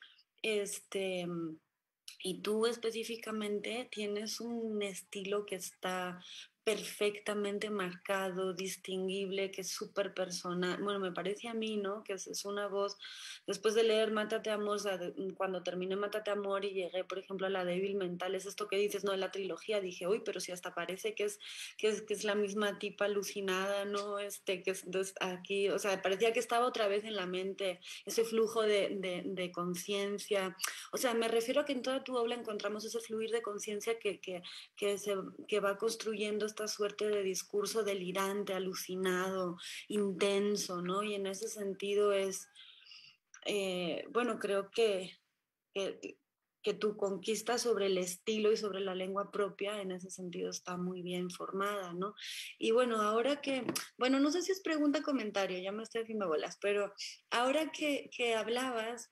y tú específicamente tienes un estilo que está perfectamente marcado, distinguible, que es súper personal. Bueno, me parece a mí, ¿no? Que es una voz. Después de leer Mátate Amor, o sea, cuando terminé Mátate Amor y llegué, por ejemplo, a La Débil Mental, es esto que dices, ¿no? En la trilogía dije, uy, pero si hasta parece que es la misma tipa alucinada, ¿no? Que es aquí, o sea, parecía que estaba otra vez en la mente ese flujo de conciencia. O sea, me refiero a que en toda tu obra encontramos ese fluir de conciencia que va construyendo esta suerte de discurso delirante, alucinado, intenso, ¿no? Y en ese sentido bueno, creo que, que tu conquista sobre el estilo y sobre la lengua propia en ese sentido está muy bien formada, ¿no? Y bueno, bueno, no sé si es pregunta o comentario, ya me estoy haciendo bolas, pero ahora que hablabas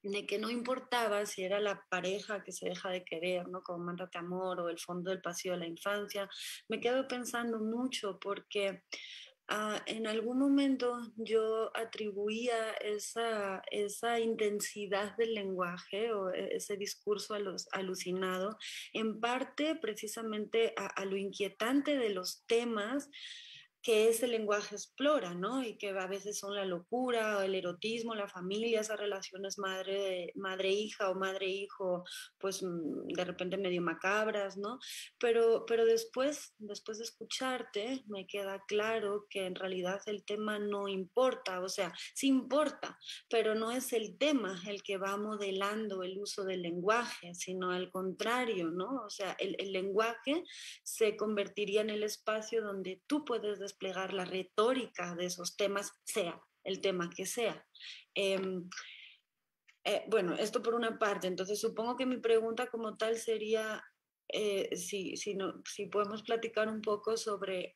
de que no importaba si era la pareja que se deja de querer, ¿no? Como Mándate Amor o El fondo del pasillo de la infancia, me quedo pensando mucho porque en algún momento yo atribuía esa intensidad del lenguaje o ese discurso alucinado en parte precisamente a lo inquietante de los temas, que ese lenguaje explora, ¿no? Y que a veces son la locura, el erotismo, la familia, esas relaciones madre-hija o madre-hijo, pues de repente medio macabras, ¿no? Pero después de escucharte, me queda claro que en realidad el tema no importa, o sea, sí importa, pero no es el tema el que va modelando el uso del lenguaje, sino al contrario, ¿no? O sea, el lenguaje se convertiría en el espacio donde tú puedes desplegar la retórica de esos temas, sea el tema que sea. Bueno, esto por una parte. Entonces, supongo que mi pregunta como tal sería si podemos platicar un poco sobre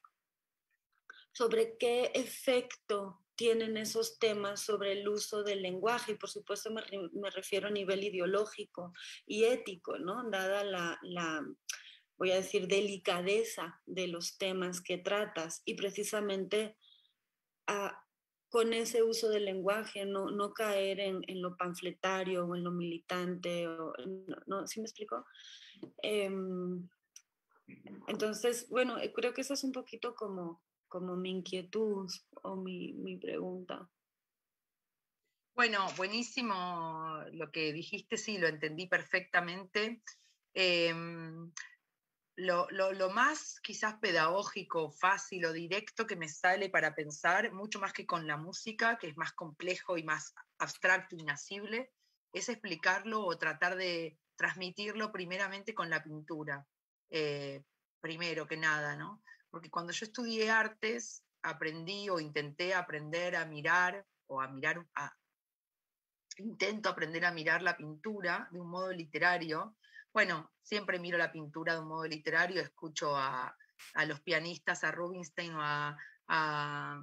qué efecto tienen esos temas sobre el uso del lenguaje, y por supuesto me refiero a nivel ideológico y ético, ¿no? Dada voy a decir, delicadeza de los temas que tratas y precisamente con ese uso del lenguaje no caer en lo panfletario o en lo militante, no, ¿sí me explico? Entonces, bueno, creo que esa es un poquito como mi inquietud o mi pregunta. Bueno, buenísimo lo que dijiste, sí, lo entendí perfectamente. Lo más quizás pedagógico, fácil o directo que me sale para pensar, mucho más que con la música, que es más complejo y más abstracto, inacible, es explicarlo o tratar de transmitirlo primeramente con la pintura, primero que nada, ¿no? Porque cuando yo estudié artes, aprendí o intenté aprender a mirar intento aprender a mirar la pintura de un modo literario. Bueno, siempre miro la pintura de un modo literario, escucho a los pianistas, a Rubinstein o a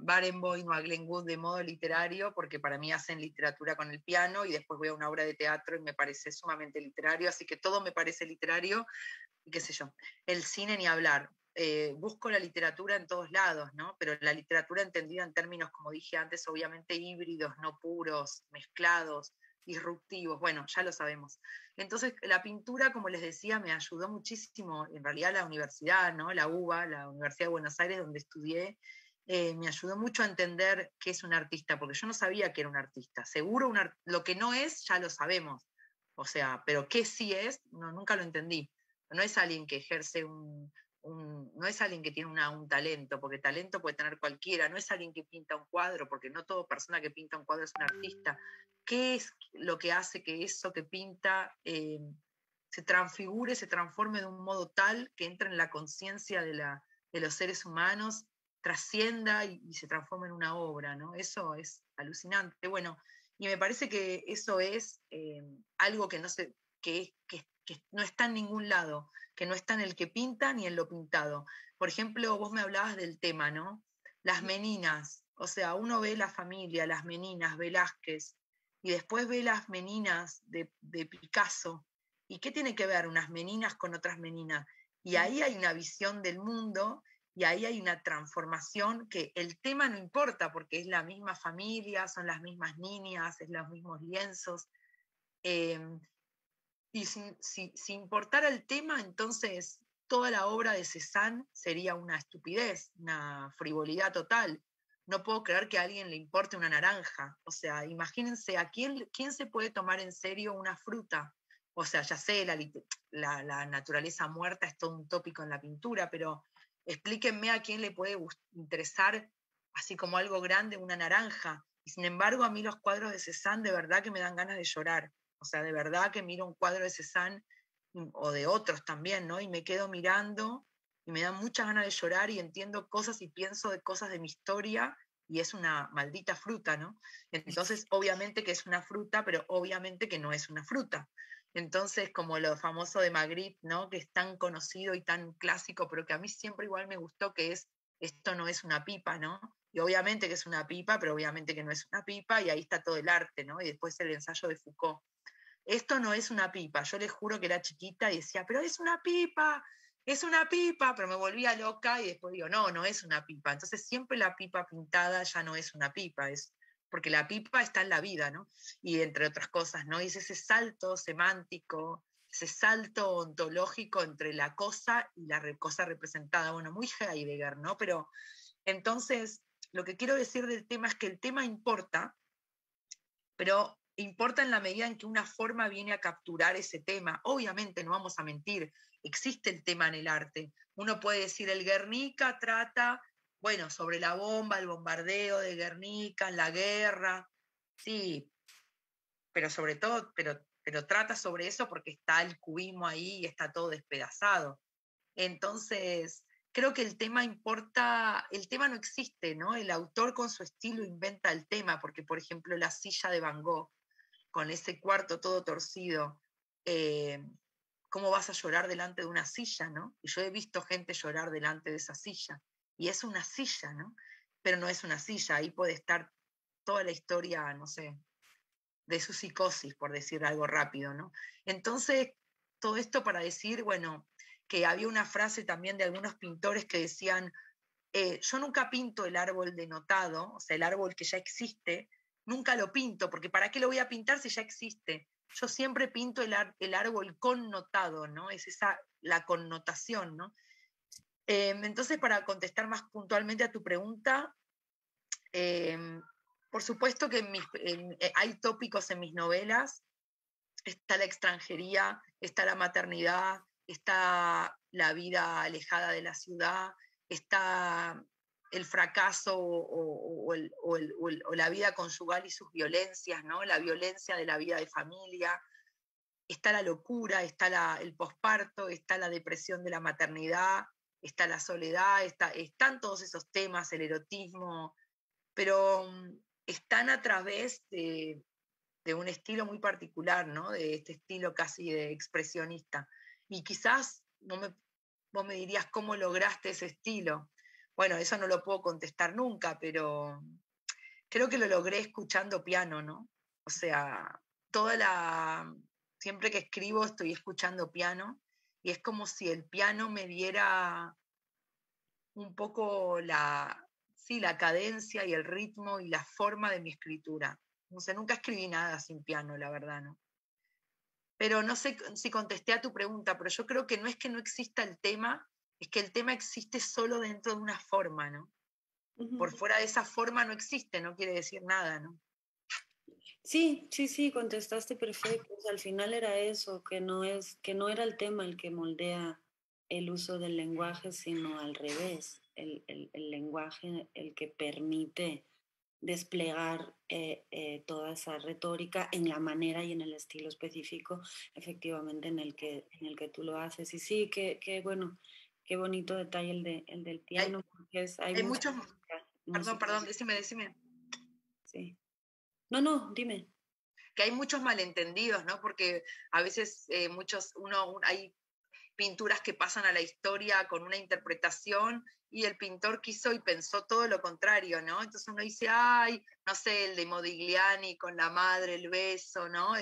Barenboim o a Glenn Gould de modo literario, porque para mí hacen literatura con el piano, y después voy a una obra de teatro y me parece sumamente literario, así que todo me parece literario, y qué sé yo. El cine ni hablar. Busco la literatura en todos lados, ¿no? Pero la literatura entendida en términos, como dije antes, obviamente híbridos, no puros, mezclados, disruptivos, bueno, ya lo sabemos. Entonces, la pintura, como les decía, me ayudó muchísimo, en realidad la universidad, ¿no? La UBA, la Universidad de Buenos Aires, donde estudié, me ayudó mucho a entender qué es un artista, porque yo no sabía que era un artista. Seguro lo que no es, ya lo sabemos, o sea, pero qué sí es, no, nunca lo entendí. No es alguien que ejerce no es alguien que tiene un talento, porque talento puede tener cualquiera, no es alguien que pinta un cuadro, porque no toda persona que pinta un cuadro es un artista. ¿Qué es lo que hace que eso que pinta se transfigure, se transforme de un modo tal que entre en la conciencia de los seres humanos, trascienda y se transforme en una obra, ¿no? Eso es alucinante. Bueno, y me parece que eso es algo que no se, que no está en ningún lado, que no está en el que pinta ni en lo pintado. Por ejemplo, vos me hablabas del tema, ¿no? Las meninas, o sea, uno ve la familia, las meninas, Velázquez, y después ve las meninas de Picasso. ¿Y qué tiene que ver unas meninas con otras meninas? Y ahí hay una visión del mundo, y ahí hay una transformación que el tema no importa, porque es la misma familia, son las mismas niñas, es los mismos lienzos. Y si importara el tema, entonces toda la obra de Cézanne sería una estupidez, una frivolidad total. No puedo creer que a alguien le importe una naranja. O sea, imagínense, ¿quién se puede tomar en serio una fruta? O sea, ya sé, la naturaleza muerta es todo un tópico en la pintura, pero explíquenme a quién le puede interesar, así como algo grande, una naranja. Y sin embargo, a mí los cuadros de Cézanne de verdad que me dan ganas de llorar. O sea, de verdad que miro un cuadro de Cézanne o de otros también, ¿no? Y me quedo mirando y me dan muchas ganas de llorar y entiendo cosas y pienso de cosas de mi historia, y es una maldita fruta, ¿no? Entonces, obviamente que es una fruta, pero obviamente que no es una fruta. Entonces, como lo famoso de Magritte, ¿no? Que es tan conocido y tan clásico, pero que a mí siempre igual me gustó, que es, esto no es una pipa, ¿no? Y obviamente que es una pipa, pero obviamente que no es una pipa, y ahí está todo el arte, ¿no? Y después el ensayo de Foucault. Esto no es una pipa. Yo les juro que era chiquita y decía, pero es una pipa, pero me volvía loca y después digo, no, no es una pipa. Entonces siempre la pipa pintada ya no es una pipa, es porque la pipa está en la vida, ¿no? Y entre otras cosas, ¿no? Y es ese salto semántico, ese salto ontológico entre la cosa y la cosa representada. Bueno, muy Heidegger, ¿no? Pero Entonces, lo que quiero decir del tema es que el tema importa, pero importa en la medida en que una forma viene a capturar ese tema. Obviamente, no vamos a mentir, existe el tema en el arte. Uno puede decir, el Guernica trata, bueno, sobre la bomba, el bombardeo de Guernica, la guerra, sí, pero sobre todo, pero trata sobre eso porque está el cubismo ahí y está todo despedazado. Entonces, creo que el tema importa, el tema no existe, ¿no? El autor con su estilo inventa el tema, porque por ejemplo la silla de Van Gogh, con ese cuarto todo torcido, ¿cómo vas a llorar delante de una silla, no? Y yo he visto gente llorar delante de esa silla, y es una silla, ¿no? Pero no es una silla, ahí puede estar toda la historia, no sé, de su psicosis, por decir algo rápido, ¿no? Entonces, todo esto para decir, bueno, que había una frase también de algunos pintores que decían, yo nunca pinto el árbol denotado, o sea, el árbol que ya existe, nunca lo pinto, porque ¿para qué lo voy a pintar si ya existe? Yo siempre pinto el árbol connotado, ¿no? Es esa la connotación, ¿no? Entonces, para contestar más puntualmente a tu pregunta, por supuesto que hay tópicos en mis novelas, está la extranjería, está la maternidad, está la vida alejada de la ciudad, está el fracaso o la vida conyugal y sus violencias, ¿no? La violencia de la vida de familia, está la locura, está el posparto, está la depresión de la maternidad, está la soledad, están todos esos temas, el erotismo, pero están a través de un estilo muy particular, ¿no? De este estilo casi de expresionista. Y quizás vos me dirías cómo lograste ese estilo. Bueno, eso no lo puedo contestar nunca, pero creo que lo logré escuchando piano, ¿no? O sea, siempre que escribo estoy escuchando piano y es como si el piano me diera un poco la cadencia y el ritmo y la forma de mi escritura. No sé, nunca escribí nada sin piano, la verdad, ¿no? Pero no sé si contesté a tu pregunta, pero yo creo que no es que no exista el tema, es que el tema existe solo dentro de una forma, ¿no? Por fuera de esa forma no existe, no quiere decir nada, ¿no? Sí, sí, sí, contestaste perfecto. O sea, al final era eso, que no era el tema el que moldea el uso del lenguaje, sino al revés, el lenguaje el que permite desplegar toda esa retórica en la manera y en el estilo específico, efectivamente, en el que tú lo haces. Y sí, bueno, qué bonito detalle el del Hay, piano, porque hay hay mucha muchos, música. perdón, decime. Sí. No, no, dime. Que hay muchos malentendidos, ¿no? Porque a veces hay pinturas que pasan a la historia con una interpretación y el pintor quiso y pensó todo lo contrario, ¿no? Entonces uno dice, ay, no sé, el de Modigliani con la madre, el beso, ¿no?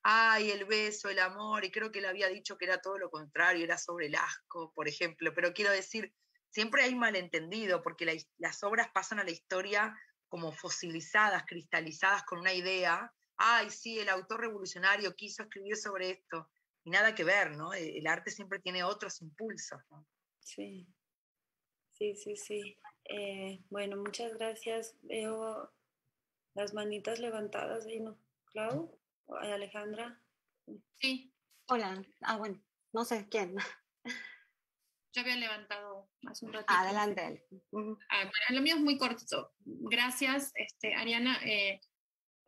Ay, el beso, el amor, y creo que él había dicho que era todo lo contrario, era sobre el asco, por ejemplo, pero quiero decir, siempre hay malentendido, porque las obras pasan a la historia como fosilizadas, cristalizadas con una idea, ay, sí, el autor revolucionario quiso escribir sobre esto, y nada que ver, ¿no? El arte siempre tiene otros impulsos, ¿no? Sí, sí, sí, sí. Bueno, muchas gracias. Veo las manitas levantadas ahí, ¿no? ¿Clau? ¿Ay, Alejandra? Sí, Hola, bueno, no sé quién. yo había levantado hace un ratito. Adelante. Bueno, lo mío es muy cortito. Gracias, Ariana,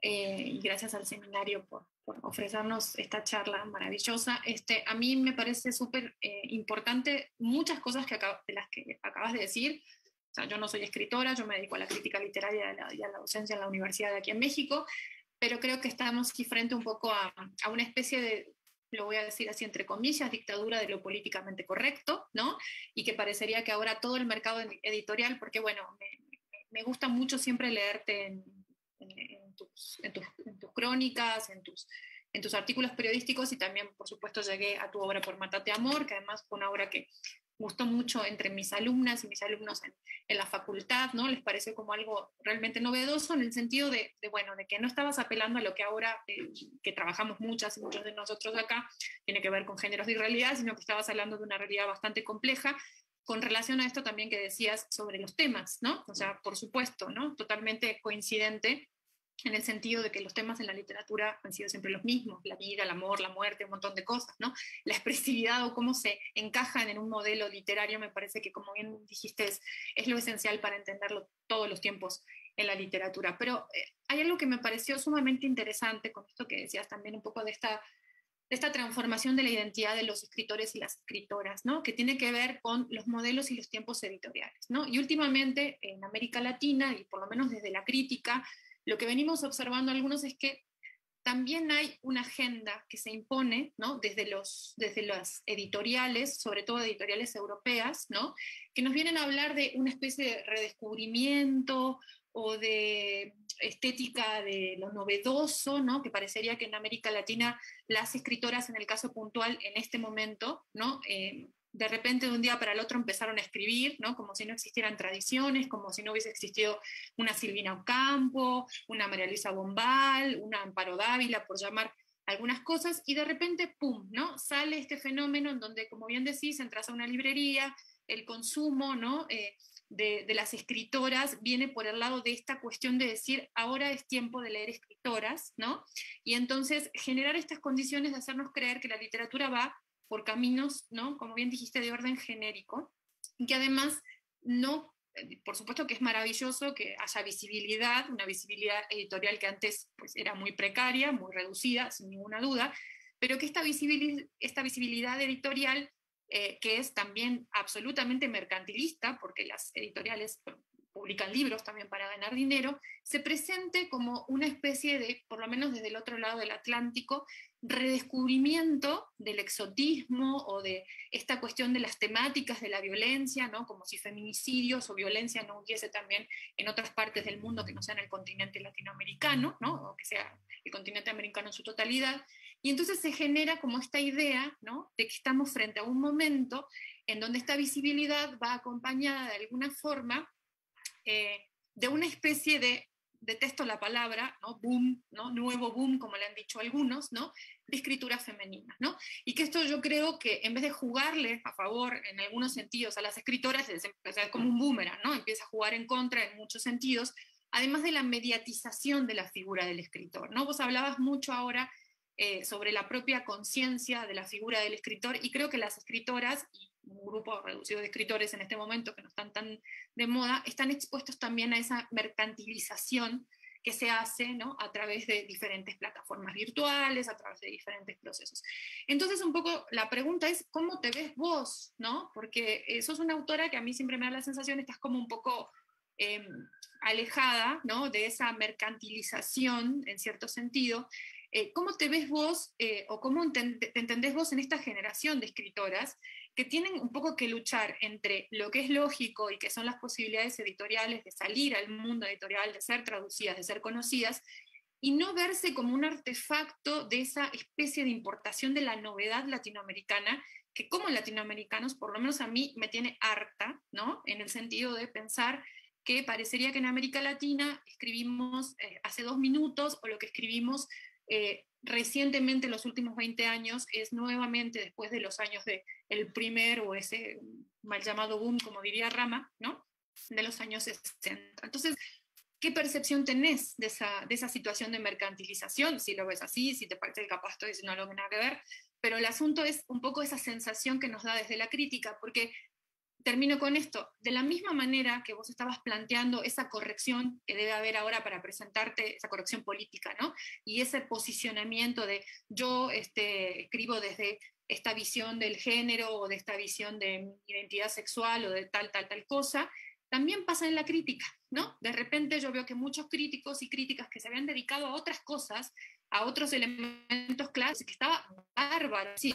y gracias al seminario por ofrecernos esta charla maravillosa. A mí me parece súper importante muchas cosas de las que acabas de decir. O sea, yo no soy escritora, yo me dedico a la crítica literaria y a la docencia en la universidad de aquí en México, pero creo que estamos aquí frente un poco a una especie de, lo voy a decir así entre comillas, dictadura de lo políticamente correcto, ¿no? Y que parecería que ahora todo el mercado editorial, porque bueno, me gusta mucho siempre leerte en tus crónicas, en tus artículos periodísticos y también, por supuesto, llegué a tu obra por Mátate Amor, que además fue una obra que gustó mucho entre mis alumnas y mis alumnos en la facultad, ¿no? Les pareció como algo realmente novedoso en el sentido bueno, de que no estabas apelando a lo que ahora, que trabajamos muchas y muchos de nosotros acá, tiene que ver con géneros de irrealidad, sino que estabas hablando de una realidad bastante compleja, con relación a esto también que decías sobre los temas, ¿no? O sea, por supuesto, ¿no? Totalmente coincidente en el sentido de que los temas en la literatura han sido siempre los mismos, la vida, el amor, la muerte, un montón de cosas, ¿no? La expresividad o cómo se encajan en un modelo literario me parece que, como bien dijiste, es lo esencial para entenderlo todos los tiempos en la literatura. Pero hay algo que me pareció sumamente interesante con esto que decías también un poco de esta transformación de la identidad de los escritores y las escritoras, ¿no? Que tiene que ver con los modelos y los tiempos editoriales, ¿no? Y últimamente en América Latina, y por lo menos desde la crítica, lo que venimos observando algunos es que también hay una agenda que se impone, ¿no? desde las editoriales, sobre todo editoriales europeas, ¿no? Que nos vienen a hablar de una especie de redescubrimiento o de estética de lo novedoso, ¿no? Que parecería que en América Latina las escritoras, en el caso puntual, en este momento, ¿no? De repente de un día para el otro empezaron a escribir, ¿no? Como si no existieran tradiciones, como si no hubiese existido una Silvina Ocampo, una María Luisa Bombal, una Amparo Dávila, por llamar algunas cosas, y de repente, ¡pum!, ¿no? Sale este fenómeno en donde, como bien decís, entras a una librería, el consumo, ¿no? De las escritoras viene por el lado de esta cuestión de decir, ahora es tiempo de leer escritoras, ¿no? Y entonces generar estas condiciones de hacernos creer que la literatura va por caminos, ¿no? Como bien dijiste, de orden genérico, y que además no, por supuesto que es maravilloso que haya visibilidad, una visibilidad editorial que antes pues, era muy precaria, muy reducida, sin ninguna duda, pero que esta visibilidad editorial, que es también absolutamente mercantilista, porque las editoriales publican libros también para ganar dinero, se presente como una especie de, por lo menos desde el otro lado del Atlántico, redescubrimiento del exotismo o de esta cuestión de las temáticas de la violencia, ¿no? Como si feminicidios o violencia no hubiese también en otras partes del mundo que no sean el continente latinoamericano, ¿no? O que sea el continente americano en su totalidad. Y entonces se genera como esta idea, ¿no? De que estamos frente a un momento en donde esta visibilidad va acompañada de alguna forma de una especie de, detesto la palabra, ¿no? Boom, ¿no? Nuevo boom, como le han dicho algunos, ¿no? De escritura femenina, ¿no? Y que esto yo creo que en vez de jugarle a favor en algunos sentidos a las escritoras, es como un boomerang, ¿no? Empieza a jugar en contra en muchos sentidos, además de la mediatización de la figura del escritor, ¿no? Vos hablabas mucho ahora sobre la propia conciencia de la figura del escritor, y creo que las escritoras, y un grupo reducido de escritores en este momento que no están tan de moda, están expuestos también a esa mercantilización que se hace, ¿no? A través de diferentes plataformas virtuales, a través de diferentes procesos. Entonces, un poco la pregunta es, ¿cómo te ves vos? ¿No? Porque sos una autora que a mí siempre me da la sensación, estás como un poco alejada, ¿no? De esa mercantilización, en cierto sentido. ¿Cómo te ves vos o cómo te entendés vos en esta generación de escritoras que tienen un poco que luchar entre lo que es lógico y que son las posibilidades editoriales de salir al mundo editorial, de ser traducidas, de ser conocidas, y no verse como un artefacto de esa especie de importación de la novedad latinoamericana, que como latinoamericanos, por lo menos a mí, me tiene harta, ¿no? En el sentido de pensar que parecería que en América Latina escribimos hace 2 minutos, o lo que escribimos recientemente, en los últimos 20 años, es nuevamente después de los años del primer o ese mal llamado boom, como diría Rama, ¿no? De los años 60. Entonces, ¿qué percepción tenés de esa situación de mercantilización? Si lo ves así, si te parece que capaz estoy diciendo algo que nada que ver, pero el asunto es un poco esa sensación que nos da desde la crítica, porque termino con esto, de la misma manera que vos estabas planteando esa corrección que debe haber ahora para presentarte, esa corrección política, ¿no? Y ese posicionamiento de yo escribo desde esta visión del género o de esta visión de mi identidad sexual o de tal cosa, también pasa en la crítica, ¿no? De repente yo veo que muchos críticos y críticas que se habían dedicado a otras cosas, a otros elementos clásicos, que estaba bárbaro, ¿sí?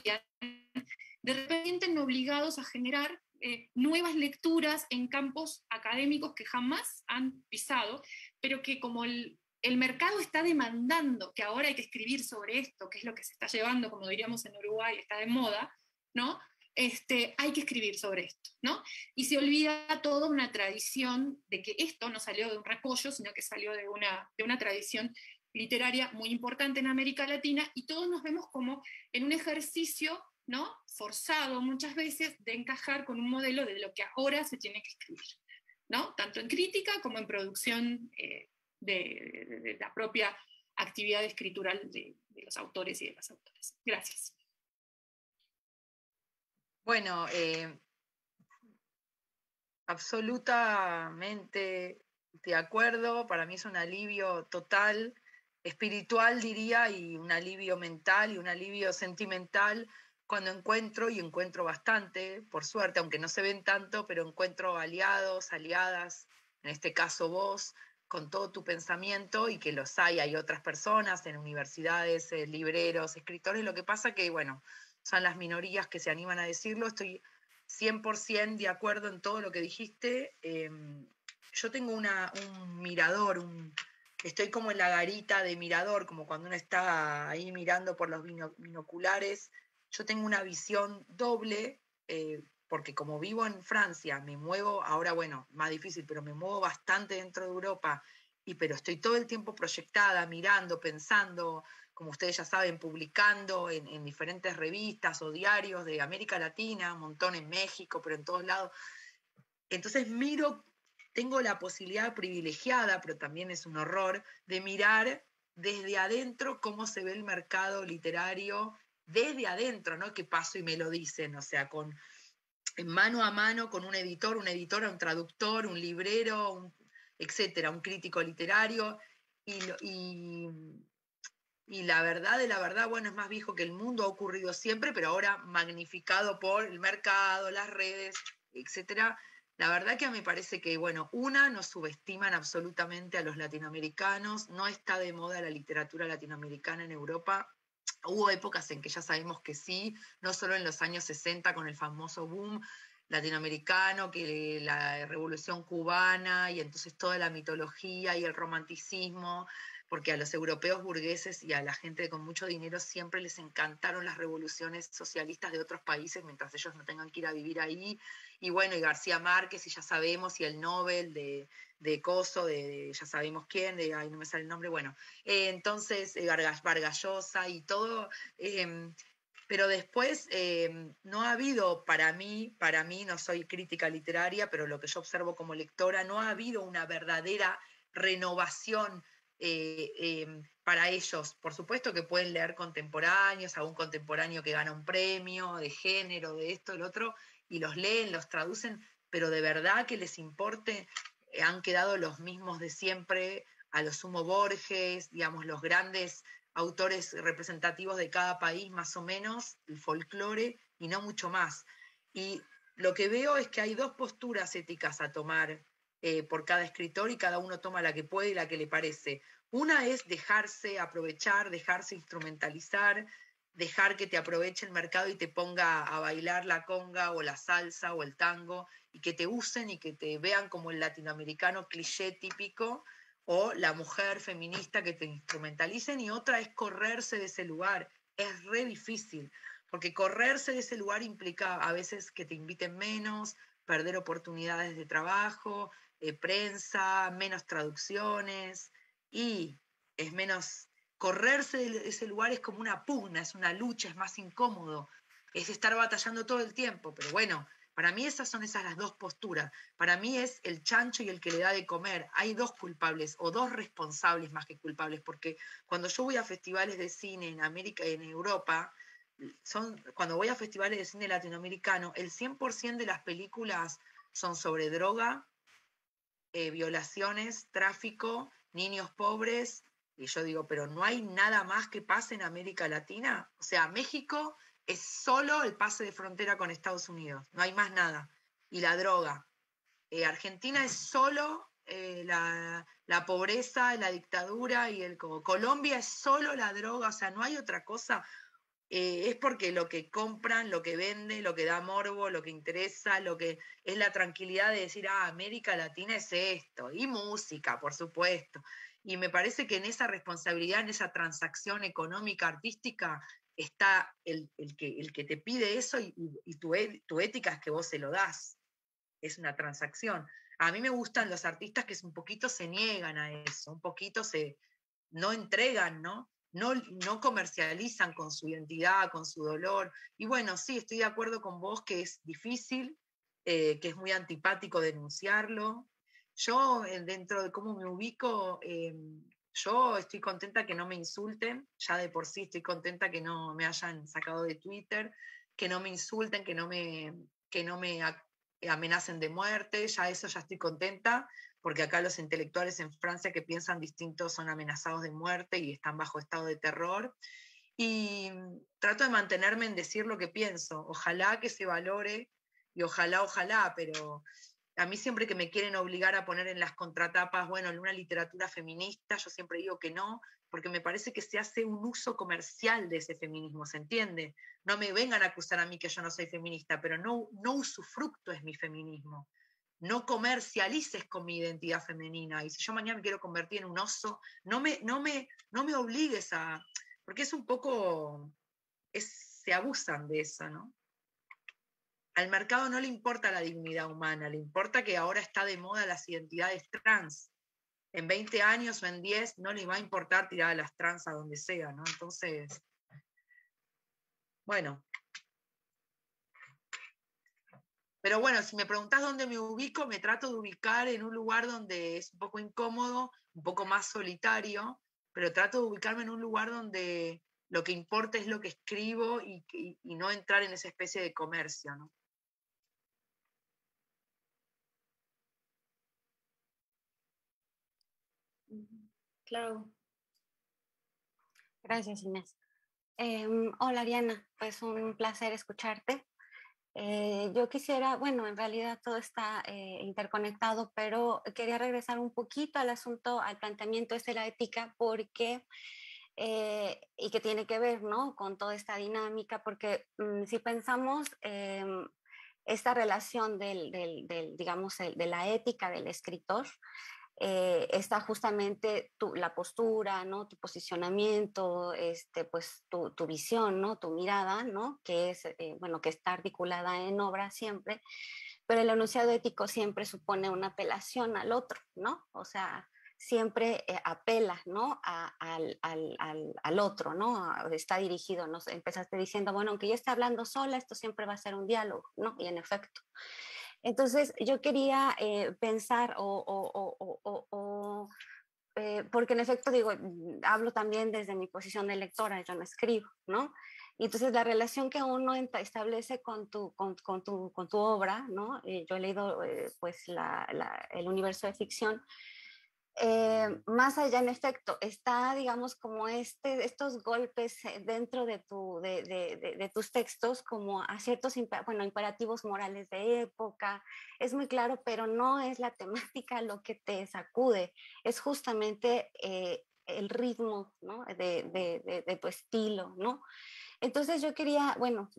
De repente obligados a generar nuevas lecturas en campos académicos que jamás han pisado, pero que como el mercado está demandando que ahora hay que escribir sobre esto, que es lo que se está llevando, como diríamos en Uruguay, está de moda, ¿no? Hay que escribir sobre esto, ¿no? Y se olvida toda una tradición de que esto no salió de un repollo, sino que salió de una tradición literaria muy importante en América Latina, y todos nos vemos como en un ejercicio ¿no? Forzado muchas veces de encajar con un modelo de lo que ahora se tiene que escribir, ¿no? Tanto en crítica como en producción de la propia actividad escritural de los autores y de las autoras. Gracias. Bueno, absolutamente de acuerdo. Para mí es un alivio total, espiritual diría, y un alivio mental y un alivio sentimental cuando encuentro bastante, por suerte, aunque no se ven tanto, pero encuentro aliados, aliadas, en este caso vos, con todo tu pensamiento, y que los hay otras personas en universidades, libreros, escritores. Lo que pasa que, bueno, son las minorías que se animan a decirlo. Estoy 100% de acuerdo en todo lo que dijiste. Yo tengo un mirador, estoy como en la garita de mirador, como cuando uno está ahí mirando por los binoculares. Yo tengo una visión doble, porque como vivo en Francia, me muevo, ahora bueno, más difícil, pero me muevo bastante dentro de Europa, pero estoy todo el tiempo proyectada, mirando, pensando, como ustedes ya saben, publicando en diferentes revistas o diarios de América Latina, un montón en México, pero en todos lados. Entonces tengo la posibilidad privilegiada, pero también es un horror, de mirar desde adentro cómo se ve el mercado literario, desde adentro, ¿no? Que paso y me lo dicen, o sea, mano a mano con un editor, una editora, un traductor, un librero, etcétera, un crítico literario, y la verdad de la verdad, bueno, es más viejo que el mundo, ha ocurrido siempre, pero ahora magnificado por el mercado, las redes, etcétera. La verdad que me parece que, bueno, nos subestiman absolutamente a los latinoamericanos, no está de moda la literatura latinoamericana en Europa. Hubo épocas en que ya sabemos que sí, no solo en los años 60 con el famoso boom latinoamericano, que la revolución cubana, y entonces toda la mitología y el romanticismo, porque a los europeos burgueses y a la gente con mucho dinero siempre les encantaron las revoluciones socialistas de otros países mientras ellos no tengan que ir a vivir ahí. Y bueno, y García Márquez, y ya sabemos, y el Nobel de Coso, de ya sabemos quién, ay, no me sale el nombre, bueno. Entonces, Vargas Llosa y todo. Pero después no ha habido, para mí, no soy crítica literaria, pero lo que yo observo como lectora, no ha habido una verdadera renovación para ellos. Por supuesto que pueden leer contemporáneos, algún contemporáneo que gana un premio de género, de esto, del otro, y los leen, los traducen, pero de verdad que les importe, han quedado los mismos de siempre, a lo sumo Borges, digamos, los grandes autores representativos de cada país, más o menos, el folclore, y no mucho más. Y lo que veo es que hay dos posturas éticas a tomar por cada escritor, y cada uno toma la que puede y la que le parece. Una es dejarse aprovechar, dejarse instrumentalizar, dejar que te aproveche el mercado y te ponga a bailar la conga o la salsa o el tango, y que te usen y que te vean como el latinoamericano cliché típico, o la mujer feminista que te instrumentalicen. Y otra es correrse de ese lugar. Es re difícil, porque correrse de ese lugar implica a veces que te inviten menos, perder oportunidades de trabajo, prensa, menos traducciones, y es menos. Correrse de ese lugar es como una pugna, es una lucha, es más incómodo, es estar batallando todo el tiempo. Pero bueno, para mí esas las dos posturas. Para mí es el chancho y el que le da de comer. Hay dos culpables o dos responsables más que culpables, porque cuando yo voy a festivales de cine en América, en Europa, cuando voy a festivales de cine latinoamericano, el 100% de las películas son sobre droga, violaciones, tráfico, niños pobres. Y yo digo, pero no hay nada más que pase en América Latina. O sea, México es solo el pase de frontera con Estados Unidos, no hay más nada. Y la droga. Argentina es solo la pobreza, la dictadura, y Colombia es solo la droga. O sea, no hay otra cosa. Es porque lo que compran, lo que vende, lo que da morbo, lo que interesa, lo que es la tranquilidad de decir, América Latina es esto, y música, por supuesto. Y me parece que en esa responsabilidad, en esa transacción económica, artística, está el que te pide eso, y tu ética es que vos se lo das. Es una transacción. A mí me gustan los artistas que un poquito se niegan a eso, un poquito no entregan, ¿no? no comercializan con su identidad, con su dolor. Y bueno, sí, estoy de acuerdo con vos que es difícil, que es muy antipático denunciarlo. Yo, dentro de cómo me ubico, yo estoy contenta que no me insulten, ya de por sí estoy contenta que no me hayan sacado de Twitter, que no me insulten, que no me amenacen de muerte, ya eso ya estoy contenta, porque acá los intelectuales en Francia que piensan distinto son amenazados de muerte y están bajo estado de terror. Y trato de mantenerme en decir lo que pienso. Ojalá que se valore y ojalá, pero a mí siempre que me quieren obligar a poner en las contratapas, bueno, en una literatura feminista, yo siempre digo que no, porque me parece que se hace un uso comercial de ese feminismo, ¿se entiende? No me vengan a acusar a mí que yo no soy feminista, pero no usufructo es mi feminismo. No comercialices con mi identidad femenina. Y si yo mañana me quiero convertir en un oso, no me obligues a... Porque es un poco... se abusan de eso, ¿no? Al mercado no le importa la dignidad humana, le importa que ahora está de moda las identidades trans. En 20 años o en 10 no les va a importar tirar a las trans a donde sea, ¿no? Entonces, bueno. Pero bueno, si me preguntás dónde me ubico, me trato de ubicar en un lugar donde es un poco incómodo, un poco más solitario, pero trato de ubicarme en un lugar donde lo que importa es lo que escribo y no entrar en esa especie de comercio, ¿no? Claro. Gracias, Inés. Hola, Ariana. Pues un placer escucharte. Yo quisiera, bueno, en realidad todo está interconectado, pero quería regresar un poquito al asunto, al planteamiento de la ética, porque, y que tiene que ver, ¿no? Con toda esta dinámica, porque si pensamos esta relación digamos, de la ética del escritor, está justamente la postura, ¿no? Tu posicionamiento, pues tu visión, ¿no? Tu mirada, ¿no? Que es, bueno, que está articulada en obra siempre, pero el enunciado ético siempre supone una apelación al otro, ¿no? O sea, siempre apela, ¿no? Al otro, ¿no? Está dirigido, ¿no? Empezaste diciendo, bueno, aunque yo esté hablando sola, esto siempre va a ser un diálogo, ¿no? Y en efecto. Entonces, yo quería pensar porque en efecto digo, hablo también desde mi posición de lectora, yo no escribo, ¿no? Y entonces la relación que uno establece con tu obra, ¿no? Yo he leído pues el universo de ficción, más allá en efecto, está, digamos, como estos golpes dentro de tus textos, como a ciertos imperativos morales de época, es muy claro, pero no es la temática lo que te sacude, es justamente el ritmo, ¿no? de tu estilo, ¿no? Entonces yo quería, bueno,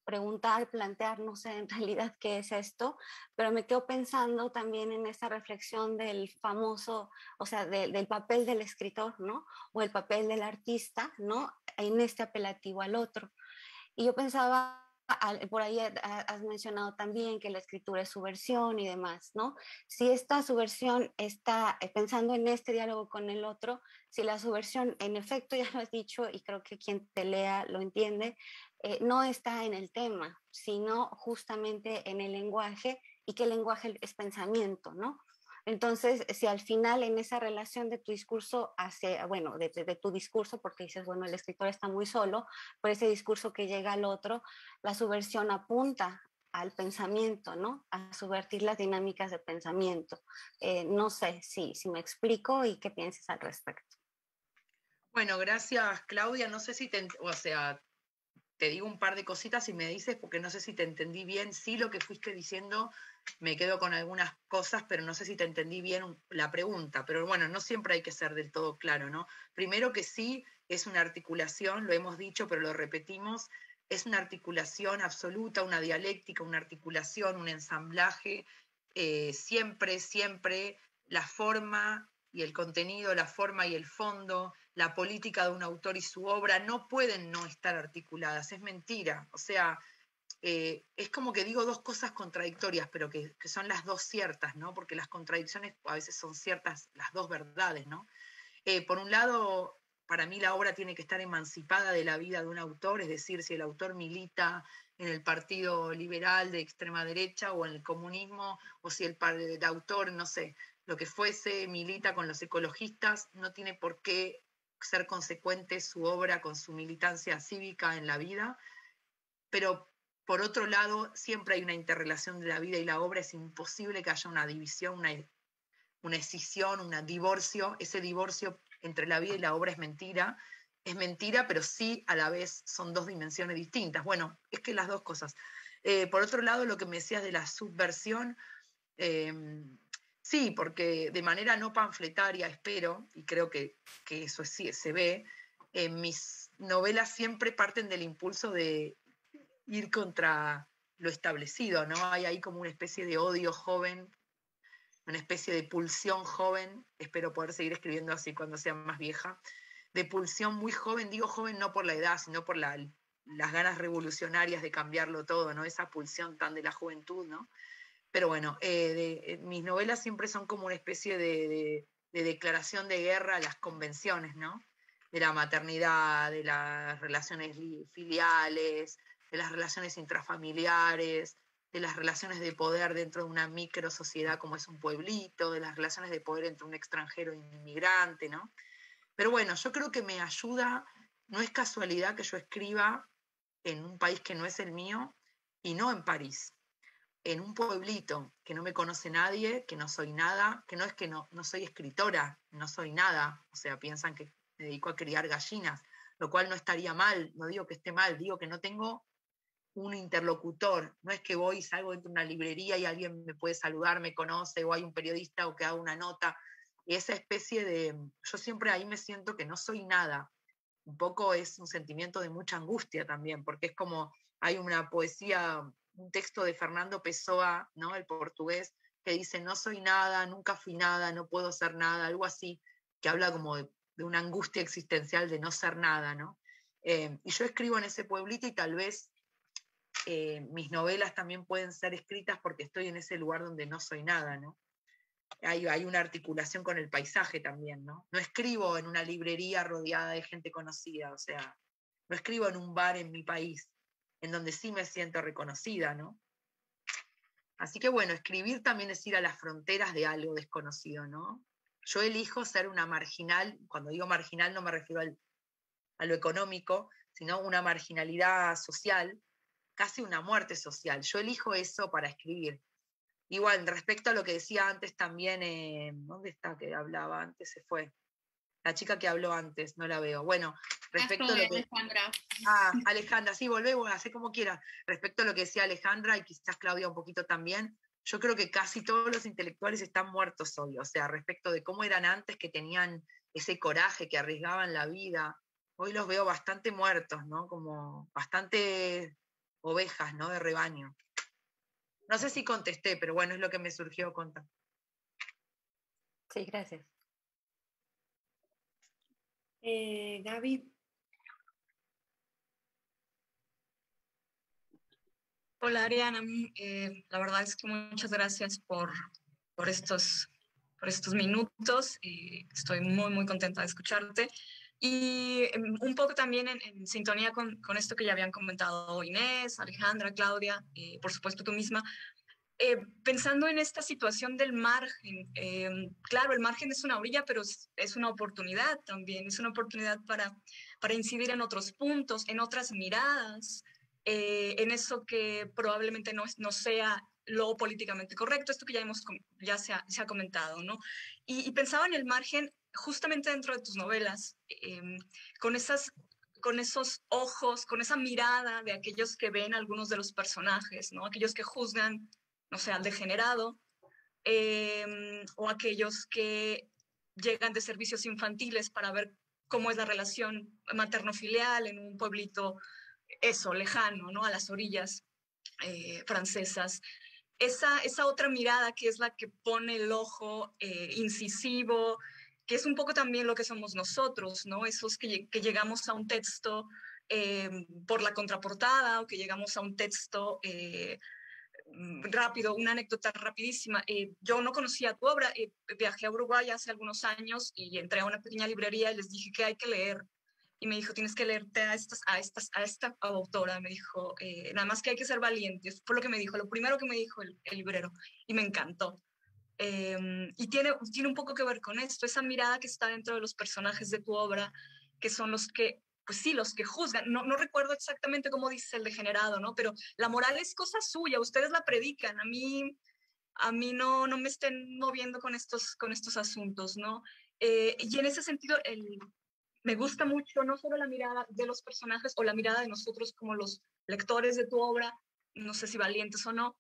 preguntar, plantear, no sé en realidad qué es esto, pero me quedo pensando también en esa reflexión del famoso, o sea, del papel del escritor, ¿no? O el papel del artista, ¿no? En este apelativo al otro. Y yo pensaba, por ahí has mencionado también que la escritura es subversión y demás, ¿no? Si esta subversión está pensando en este diálogo con el otro, si la subversión, en efecto, ya lo has dicho y creo que quien te lea lo entiende, no está en el tema, sino justamente en el lenguaje y que el lenguaje es pensamiento, ¿no? Entonces, si al final en esa relación de tu discurso hacia, bueno, de tu discurso, porque dices, bueno, el escritor está muy solo, por ese discurso que llega al otro, la subversión apunta al pensamiento, ¿no? A subvertir las dinámicas de pensamiento. No sé si me explico y qué piensas al respecto. Bueno, gracias, Claudia. No sé si o sea, te digo un par de cositas y me dices, porque no sé si te entendí bien. Sí, lo que fuiste diciendo, me quedo con algunas cosas, pero no sé si te entendí bien la pregunta. Pero bueno, no siempre hay que ser del todo claro, ¿no? Primero que sí, es una articulación, lo hemos dicho, pero lo repetimos, es una articulación absoluta, una dialéctica, una articulación, un ensamblaje, siempre la forma y el contenido, la forma y el fondo, la política de un autor y su obra no pueden no estar articuladas, es mentira. O sea, es como que digo dos cosas contradictorias, pero que son las dos ciertas, ¿no? Porque las contradicciones a veces son ciertas, las dos verdades, ¿no? Por un lado, para mí la obra tiene que estar emancipada de la vida de un autor, es decir, si el autor milita en el Partido Liberal de extrema derecha o en el comunismo, o si el autor, no sé, lo que fuese, milita con los ecologistas, no tiene por qué ser consecuente su obra con su militancia cívica en la vida, pero por otro lado, siempre hay una interrelación de la vida y la obra, es imposible que haya una división, una escisión, un divorcio. Ese divorcio entre la vida y la obra es mentira, pero sí a la vez son dos dimensiones distintas. Bueno, es que las dos cosas. Por otro lado, lo que me decías de la subversión, sí, porque de manera no panfletaria, espero, y creo que eso sí se ve, mis novelas siempre parten del impulso de ir contra lo establecido, ¿no? Hay ahí como una especie de odio joven, una especie de pulsión joven, espero poder seguir escribiendo así cuando sea más vieja, de pulsión muy joven, digo joven no por la edad, sino por las ganas revolucionarias de cambiarlo todo, ¿no? Esa pulsión tan de la juventud, ¿no? Pero bueno, mis novelas siempre son como una especie de declaración de guerra a las convenciones, ¿no? De la maternidad, de las relaciones filiales, de las relaciones intrafamiliares, de las relaciones de poder dentro de una micro sociedad como es un pueblito, de las relaciones de poder entre un extranjero y un inmigrante, ¿no? Pero bueno, yo creo que me ayuda, no es casualidad que yo escriba en un país que no es el mío y no en París, en un pueblito que no me conoce nadie, que no soy nada, que no es que no soy escritora, no soy nada, o sea, piensan que me dedico a criar gallinas, lo cual no estaría mal, no digo que esté mal, digo que no tengo un interlocutor, no es que voy y salgo dentro de una librería y alguien me puede saludar, me conoce, o hay un periodista o que haga una nota, y esa especie de, yo siempre ahí me siento que no soy nada, un poco es un sentimiento de mucha angustia también, porque es como, hay una poesía, un texto de Fernando Pessoa, ¿no? El portugués, que dice, no soy nada, nunca fui nada, no puedo ser nada, algo así, que habla como de una angustia existencial de no ser nada, ¿no? Y yo escribo en ese pueblito y tal vez mis novelas también pueden ser escritas porque estoy en ese lugar donde no soy nada, ¿no? Hay una articulación con el paisaje también, ¿no? No escribo en una librería rodeada de gente conocida, o sea, no escribo en un bar en mi país, en donde sí me siento reconocida, ¿no? Así que bueno, escribir también es ir a las fronteras de algo desconocido, ¿no? Yo elijo ser una marginal, cuando digo marginal no me refiero a lo económico, sino una marginalidad social, casi una muerte social. Yo elijo eso para escribir. Igual, respecto a lo que decía antes también, ¿dónde está que hablaba antes? Se fue. La chica que habló antes, no la veo. Bueno, respecto a lo que... Alejandra. Alejandra, sí, volvé, bueno, hacé como quieras. Respecto a lo que decía Alejandra y quizás Claudia un poquito también, yo creo que casi todos los intelectuales están muertos hoy, o sea, respecto de cómo eran antes, que tenían ese coraje, que arriesgaban la vida, hoy los veo bastante muertos, ¿no? Como bastante ovejas, ¿no? De rebaño. No sé si contesté, pero bueno, es lo que me surgió contar. Sí, gracias. Gaby. Hola Ariana, la verdad es que muchas gracias por estos minutos. Estoy muy contenta de escucharte. Y un poco también en sintonía con esto que ya habían comentado Inés, Alejandra, Claudia, por supuesto tú misma, pensando en esta situación del margen. Claro, el margen es una orilla, pero es una oportunidad también, es una oportunidad para incidir en otros puntos, en otras miradas, en eso que probablemente no sea lo políticamente correcto, esto que ya se ha comentado, ¿no? Y pensaba en el margen justamente dentro de tus novelas, con esos ojos, con esa mirada de aquellos que ven algunos de los personajes, ¿no? Aquellos que juzgan, no sé, al degenerado, o aquellos que llegan de servicios infantiles para ver cómo es la relación materno-filial en un pueblito, eso, lejano, ¿no? A las orillas francesas. Esa otra mirada que es la que pone el ojo incisivo, que es un poco también lo que somos nosotros, ¿no? Esos que llegamos a un texto por la contraportada, o que llegamos a un texto rápido, una anécdota rapidísima. Yo no conocía tu obra, viajé a Uruguay hace algunos años y entré a una pequeña librería y les dije que hay que leer. Y me dijo, tienes que leerte a esta autora. Me dijo, nada más que hay que ser valientes. Fue lo que me dijo, lo primero que me dijo el librero. Y me encantó. Y tiene un poco que ver con esto, esa mirada que está dentro de los personajes de tu obra, que son los que, pues sí, los que juzgan. No recuerdo exactamente cómo dice el degenerado, ¿no? Pero la moral es cosa suya, ustedes la predican. A mí no me estén moviendo con estos asuntos, ¿no? Y en ese sentido, me gusta mucho no solo la mirada de los personajes o la mirada de nosotros como los lectores de tu obra, no sé si valientes o no,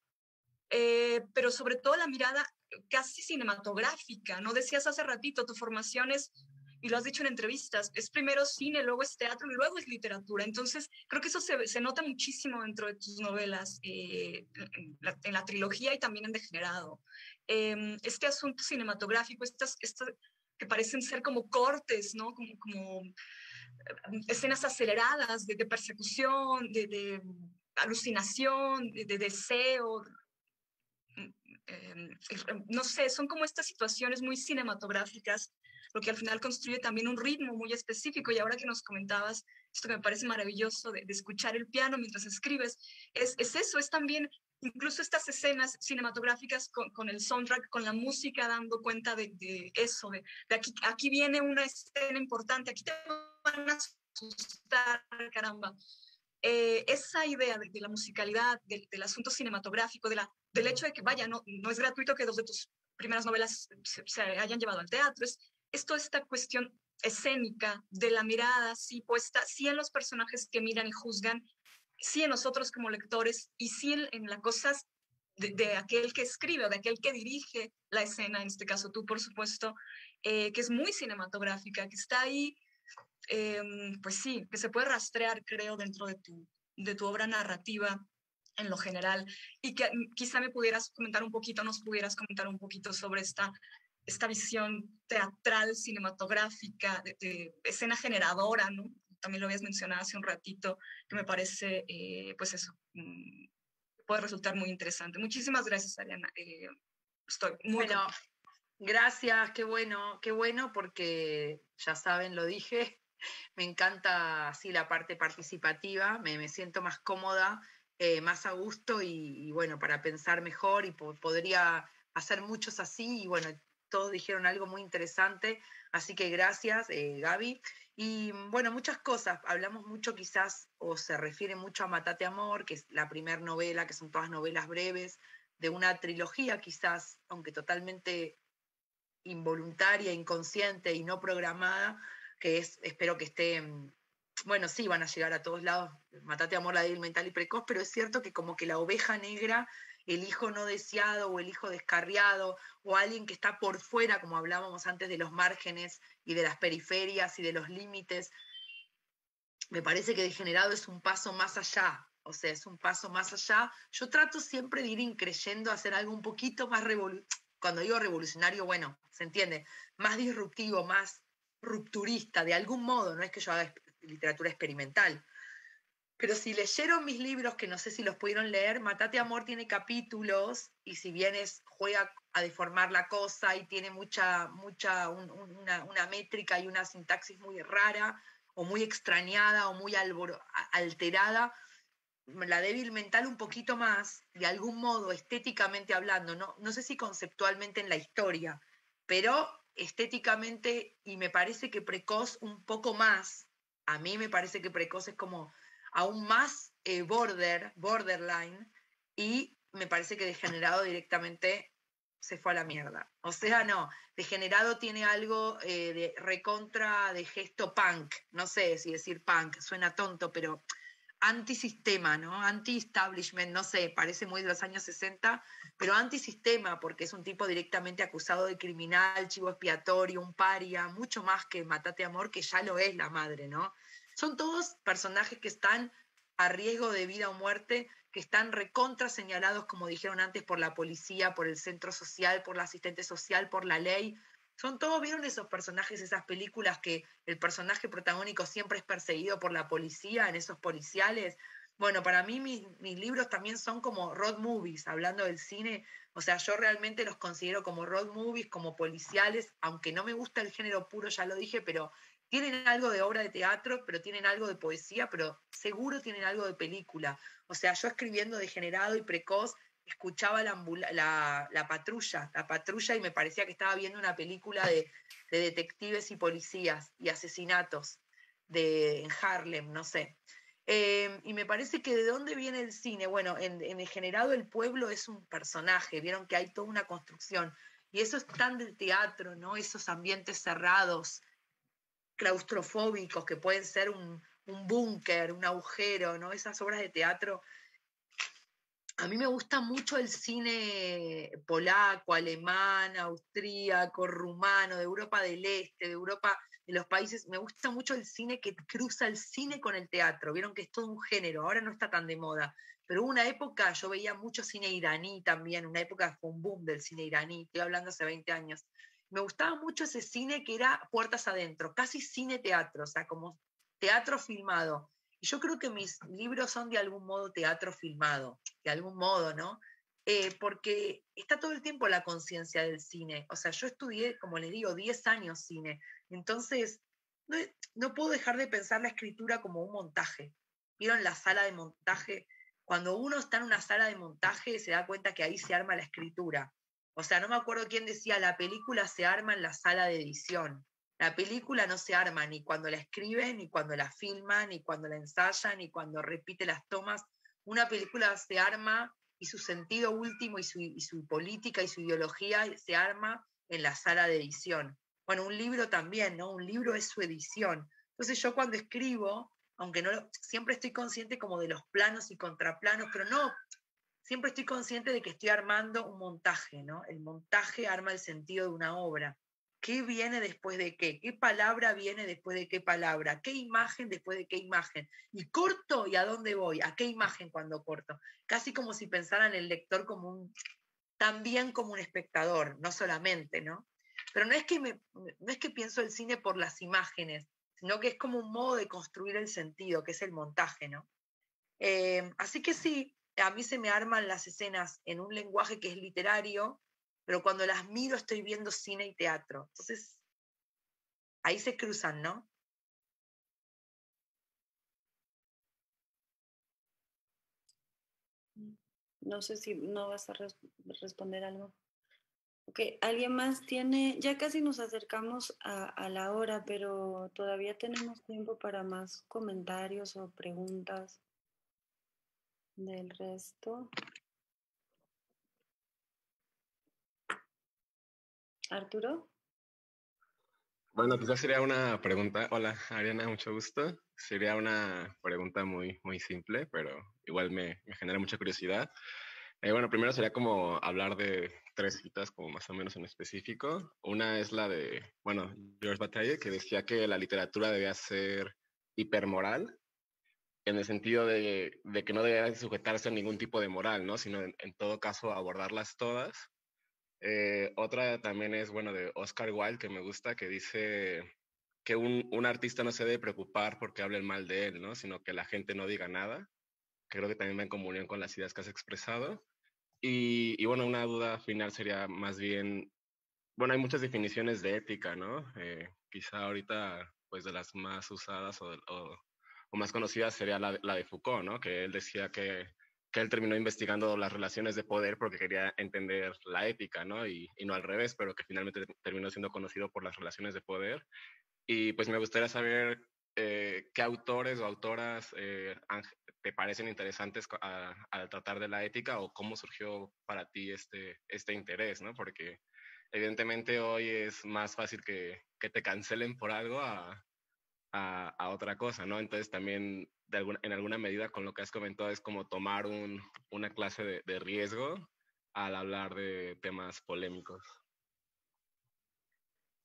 pero sobre todo la mirada casi cinematográfica, ¿no? Decías hace ratito, tu formación es, y lo has dicho en entrevistas, es primero cine, luego es teatro y luego es literatura. Entonces, creo que eso se nota muchísimo dentro de tus novelas, en la trilogía y también en Degenerado. Este asunto cinematográfico, estas que parecen ser como cortes, ¿no? Como escenas aceleradas de persecución, de alucinación, de deseo. No sé, son como estas situaciones muy cinematográficas, lo que al final construye también un ritmo muy específico. Y ahora que nos comentabas, esto que me parece maravilloso de escuchar el piano mientras escribes, es eso, es también incluso estas escenas cinematográficas con el soundtrack, con la música dando cuenta de eso, de aquí viene una escena importante, aquí te van a asustar, caramba. Esa idea de la musicalidad, del asunto cinematográfico, del hecho de que, vaya, no es gratuito que dos de tus primeras novelas se hayan llevado al teatro, es toda esta cuestión escénica de la mirada, sí puesta, sí en los personajes que miran y juzgan, sí en nosotros como lectores y sí en las cosas de aquel que escribe o de aquel que dirige la escena, en este caso tú, por supuesto, que es muy cinematográfica, que está ahí, pues sí, que se puede rastrear, creo, dentro de tu obra narrativa en lo general, y que quizá nos pudieras comentar un poquito sobre esta visión teatral, cinematográfica, de escena generadora, ¿no? También lo habías mencionado hace un ratito, que me parece, pues eso, puede resultar muy interesante. Muchísimas gracias, Ariana. Estoy muy contenta. Gracias, qué bueno, porque ya saben, lo dije, me encanta así la parte participativa, me siento más cómoda, más a gusto y bueno, para pensar mejor y podría hacer muchos así y bueno, todos dijeron algo muy interesante, así que gracias, Gaby. Y bueno, muchas cosas, hablamos mucho quizás, o se refiere mucho a Matate Amor, que es la primera novela, que son todas novelas breves, de una trilogía quizás, aunque totalmente involuntaria, inconsciente y no programada, que espero que esté, bueno, sí, van a llegar a todos lados, Matate Amor, La débil mental y precoz, pero es cierto que como que la oveja negra, el hijo no deseado o el hijo descarriado o alguien que está por fuera, como hablábamos antes de los márgenes y de las periferias y de los límites, me parece que Degenerado es un paso más allá, o sea, es un paso más allá. Yo trato siempre de ir increyendo a hacer algo un poquito más cuando digo revolucionario, bueno, se entiende, más disruptivo, más rupturista, de algún modo, no es que yo haga literatura experimental. Pero si leyeron mis libros, que no sé si los pudieron leer, Matate Amor tiene capítulos, y si bien juega a deformar la cosa y tiene una métrica y una sintaxis muy rara, o muy extrañada, o muy alterada, La débil mental un poquito más, de algún modo, estéticamente hablando, no sé si conceptualmente en la historia, pero estéticamente, y me parece que Precoz un poco más, a mí me parece que Precoz es como aún más borderline, y me parece que Degenerado directamente se fue a la mierda. O sea, no, Degenerado tiene algo de recontra de gesto punk, no sé si decir punk, suena tonto, pero antisistema, ¿no? Anti-establishment, no sé, parece muy de los años 60, pero antisistema, porque es un tipo directamente acusado de criminal, chivo expiatorio, un paria, mucho más que Matate Amor, que ya lo es la madre, ¿no? Son todos personajes que están a riesgo de vida o muerte, que están recontra señalados, como dijeron antes, por la policía, por el centro social, por la asistente social, por la ley. Son todos, ¿vieron esos personajes, esas películas que el personaje protagónico siempre es perseguido por la policía, en esos policiales? Bueno, para mí mis libros también son como road movies, hablando del cine. O sea, yo realmente los considero como road movies, como policiales, aunque no me gusta el género puro, ya lo dije, pero tienen algo de obra de teatro, pero tienen algo de poesía, pero seguro tienen algo de película. O sea, yo escribiendo Degenerado y Precoz, escuchaba la patrulla, y me parecía que estaba viendo una película de detectives y policías y asesinatos en Harlem, no sé. Y me parece que de dónde viene el cine. Bueno, en Degenerado el pueblo es un personaje, vieron que hay toda una construcción. Y eso es tan del teatro, ¿no? Esos ambientes cerrados, claustrofóbicos, que pueden ser un búnker, un agujero, ¿no? Esas obras de teatro. A mí me gusta mucho el cine polaco, alemán, austríaco, rumano, de Europa del Este, de Europa, de los países. Me gusta mucho el cine que cruza el cine con el teatro. Vieron que es todo un género, ahora no está tan de moda. Pero hubo una época, yo veía mucho cine iraní también, una época fue un boom del cine iraní, estoy hablando hace 20 años. Me gustaba mucho ese cine que era puertas adentro, casi cine-teatro, o sea, como teatro filmado. Y yo creo que mis libros son de algún modo teatro filmado, de algún modo, ¿no? Porque está todo el tiempo la conciencia del cine. O sea, yo estudié, como les digo, 10 años cine. Entonces, no puedo dejar de pensar la escritura como un montaje. ¿Vieron la sala de montaje? Cuando uno está en una sala de montaje, se da cuenta que ahí se arma la escritura. O sea, no me acuerdo quién decía, la película se arma en la sala de edición. La película no se arma ni cuando la escriben, ni cuando la filman, ni cuando la ensayan, ni cuando repite las tomas. Una película se arma y su sentido último y su política y su ideología se arma en la sala de edición. Bueno, un libro también, ¿no? Un libro es su edición. Entonces yo cuando escribo, aunque no siempre estoy consciente como de los planos y contraplanos, pero no, siempre estoy consciente de que estoy armando un montaje, ¿no? El montaje arma el sentido de una obra. ¿Qué viene después de qué? ¿Qué palabra viene después de qué palabra? ¿Qué imagen después de qué imagen? Y corto, ¿y a dónde voy? ¿A qué imagen cuando corto? Casi como si pensara en el lector también como un espectador, no solamente, ¿no? Pero no es que pienso el cine por las imágenes, sino que es como un modo de construir el sentido, que es el montaje, ¿no? Así que sí, a mí se me arman las escenas en un lenguaje que es literario, pero cuando las miro estoy viendo cine y teatro. Entonces, ahí se cruzan, ¿no? No sé si no vas a responder algo. Ok, ¿alguien más tiene? Ya casi nos acercamos a la hora, pero todavía tenemos tiempo para más comentarios o preguntas del resto. ¿Arturo? Bueno, quizás sería una pregunta. Hola, Ariana, mucho gusto. Sería una pregunta muy, muy simple, pero igual me genera mucha curiosidad. Bueno, primero sería como hablar de tres citas, como más o menos en específico. Una es la de, bueno, George Bataille, que decía que la literatura debía ser hipermoral, en el sentido de que no debía sujetarse a ningún tipo de moral, ¿no? Sino en todo caso abordarlas todas. Otra también es, bueno, de Oscar Wilde, que me gusta, que dice que un artista no se debe preocupar porque hablen mal de él, ¿no? Sino que la gente no diga nada. Creo que también va en comunión con las ideas que has expresado. Y bueno, una duda final sería más bien, bueno, hay muchas definiciones de ética, ¿no? Quizá ahorita, pues de las más usadas o más conocidas sería la de Foucault, ¿no? Que él decía que él terminó investigando las relaciones de poder porque quería entender la ética, ¿no? Y no al revés, pero que finalmente terminó siendo conocido por las relaciones de poder. Y pues me gustaría saber qué autores o autoras te parecen interesantes al tratar de la ética o cómo surgió para ti este interés, ¿no? Porque evidentemente hoy es más fácil que te cancelen por algo a otra cosa, ¿no? Entonces también en alguna medida con lo que has comentado es como tomar una clase de riesgo al hablar de temas polémicos.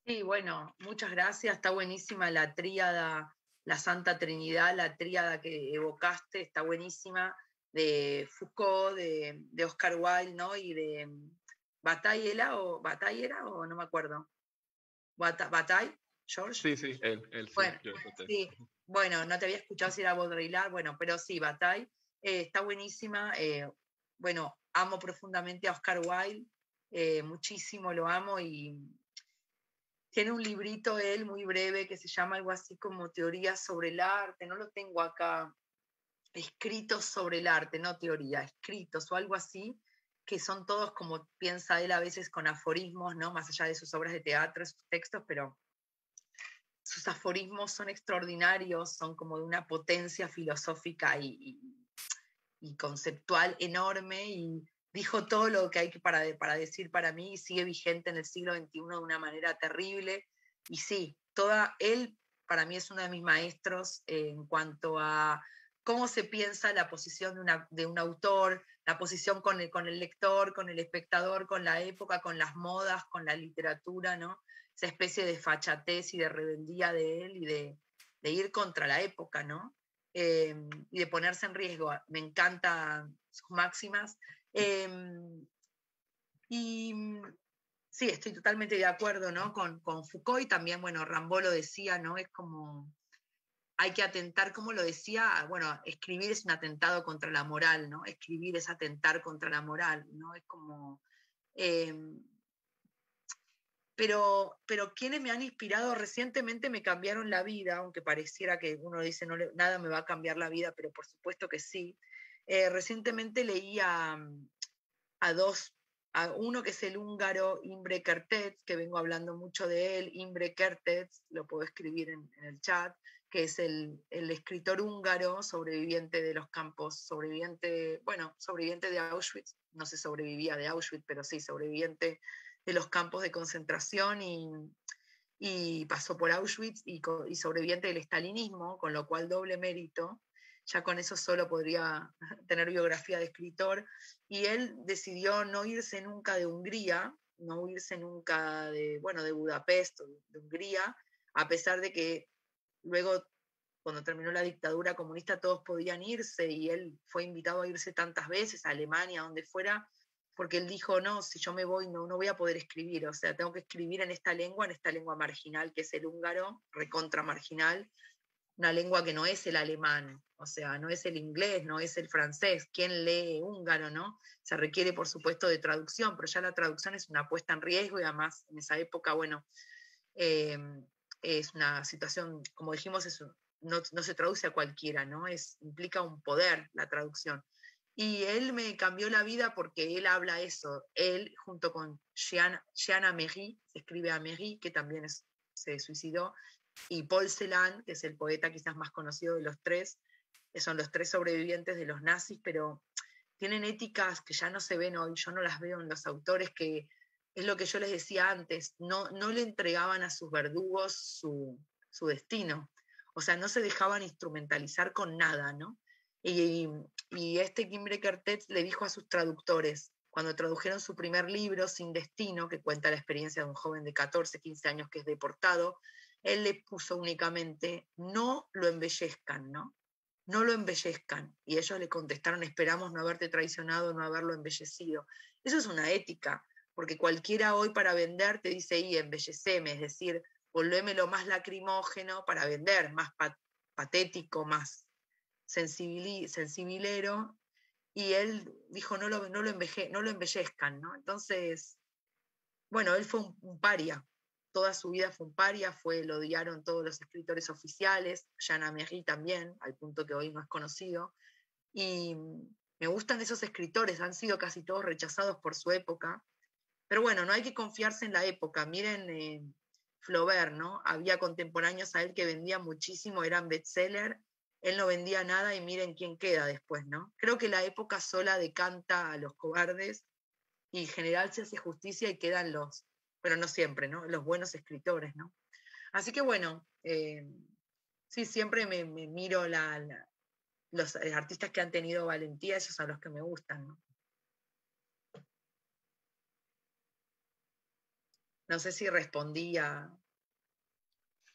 Sí, bueno, muchas gracias. Está buenísima la tríada, la Santa Trinidad, la tríada que evocaste, está buenísima, de Foucault, de Oscar Wilde, ¿no? Y de Bataille era o no me acuerdo. Bataille, George. Sí, él Bueno, sí. sí, bueno, no te había escuchado si era Baudrillard, bueno, pero sí, Bataille. está buenísima. Bueno, amo profundamente a Oscar Wilde, muchísimo lo amo, y tiene un librito él muy breve que se llama algo así como Teorías sobre el arte, no lo tengo acá, escritos sobre el arte, no teoría, escritos o algo así, que son todos, como piensa él a veces, con aforismos, ¿no? Más allá de sus obras de teatro, sus textos, pero sus aforismos son extraordinarios, son como de una potencia filosófica y conceptual enorme, y dijo todo lo que hay para decir para mí, y sigue vigente en el siglo XXI de una manera terrible. Y sí, él para mí es uno de mis maestros en cuanto a cómo se piensa la posición de un autor, la posición con el lector, con el espectador, con la época, con las modas, con la literatura, ¿no? Esa especie de fachatez y de rebeldía de él, y de ir contra la época, ¿no? Y de ponerse en riesgo. Me encantan sus máximas. Y sí, estoy totalmente de acuerdo, ¿no? Con Foucault, y también, bueno, Rimbaud lo decía, ¿no? Es como, hay que atentar, como lo decía, bueno, escribir es un atentado contra la moral, ¿no? Escribir es atentar contra la moral, ¿no? Es como... pero quienes me han inspirado recientemente me cambiaron la vida, aunque pareciera que uno dice nada me va a cambiar la vida, pero por supuesto que sí. Recientemente leí a uno que es el húngaro Imre Kertész, que vengo hablando mucho de él. Imre Kertész, lo puedo escribir en el chat, que es el escritor húngaro, sobreviviente de los campos, sobreviviente de Auschwitz, no se sobrevivía de Auschwitz, pero sí, sobreviviente de los campos de concentración, y pasó por Auschwitz, y sobreviviente del estalinismo, con lo cual doble mérito. Ya con eso solo podría tener biografía de escritor. Y él decidió no irse nunca de Hungría, no irse nunca de Budapest, de Hungría, a pesar de que luego, cuando terminó la dictadura comunista, todos podían irse, y él fue invitado a irse tantas veces a Alemania, donde fuera, porque él dijo, no, si yo me voy no voy a poder escribir, o sea, tengo que escribir en esta lengua marginal, que es el húngaro, recontra marginal, una lengua que no es el alemán, o sea, no es el inglés, no es el francés. ¿Quién lee húngaro, no? Se requiere, por supuesto, de traducción, pero ya la traducción es una puesta en riesgo, y además en esa época, bueno, es una situación, como dijimos, no se traduce a cualquiera, ¿no? Implica un poder la traducción. Y él me cambió la vida porque él habla eso. Él, junto con Jean Améry, se escribe Améry, que también se suicidó, y Paul Celan, que es el poeta quizás más conocido de los tres, que son los tres sobrevivientes de los nazis, pero tienen éticas que ya no se ven hoy, yo no las veo en los autores, que es lo que yo les decía antes, no le entregaban a sus verdugos su destino, o sea, no se dejaban instrumentalizar con nada, ¿no? Y Imre Kertész le dijo a sus traductores, cuando tradujeron su primer libro, Sin Destino, que cuenta la experiencia de un joven de 14, 15 años que es deportado, él le puso únicamente, no lo embellezcan, ¿no? No lo embellezcan. Y ellos le contestaron, esperamos no haberte traicionado, no haberlo embellecido. Eso es una ética, porque cualquiera hoy para vender te dice, embelleceme, es decir, volvémelo más lacrimógeno para vender, más patético, más sensibilero. Y él dijo, no lo embellezcan, ¿no? Entonces, bueno, él fue un paria, toda su vida fue un paria, lo odiaron todos los escritores oficiales, Jean Améry también, al punto que hoy no es conocido, y me gustan esos escritores, han sido casi todos rechazados por su época, pero bueno, no hay que confiarse en la época. Miren Flaubert, ¿no? Había contemporáneos a él que vendían muchísimo, eran bestseller, él no vendía nada, y miren quién queda después, ¿no? Creo que la época sola decanta a los cobardes, y en general se hace justicia y quedan pero no siempre, ¿no? Los buenos escritores, ¿no? Así que bueno, sí, siempre me miro los artistas que han tenido valentía, esos son los que me gustan, ¿no? No sé si respondía.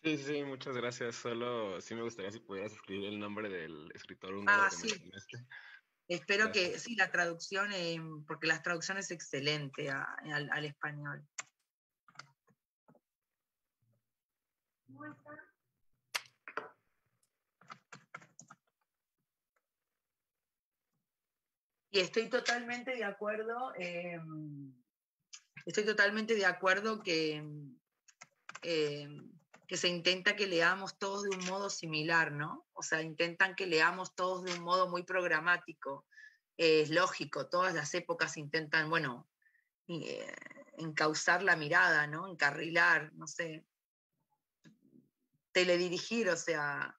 Sí, muchas gracias. Solo sí me gustaría si pudieras escribir el nombre del escritor húngaro que Sí. mencionaste. Espero Gracias. que sí, la traducción, porque la traducción es excelente al español. Y estoy totalmente de acuerdo, que se intenta que leamos todos de un modo similar, ¿no? O sea, intentan que leamos todos de un modo muy programático. Es lógico, todas las épocas intentan, bueno, encauzar la mirada, ¿no? Encarrilar, no sé, teledirigir, o sea,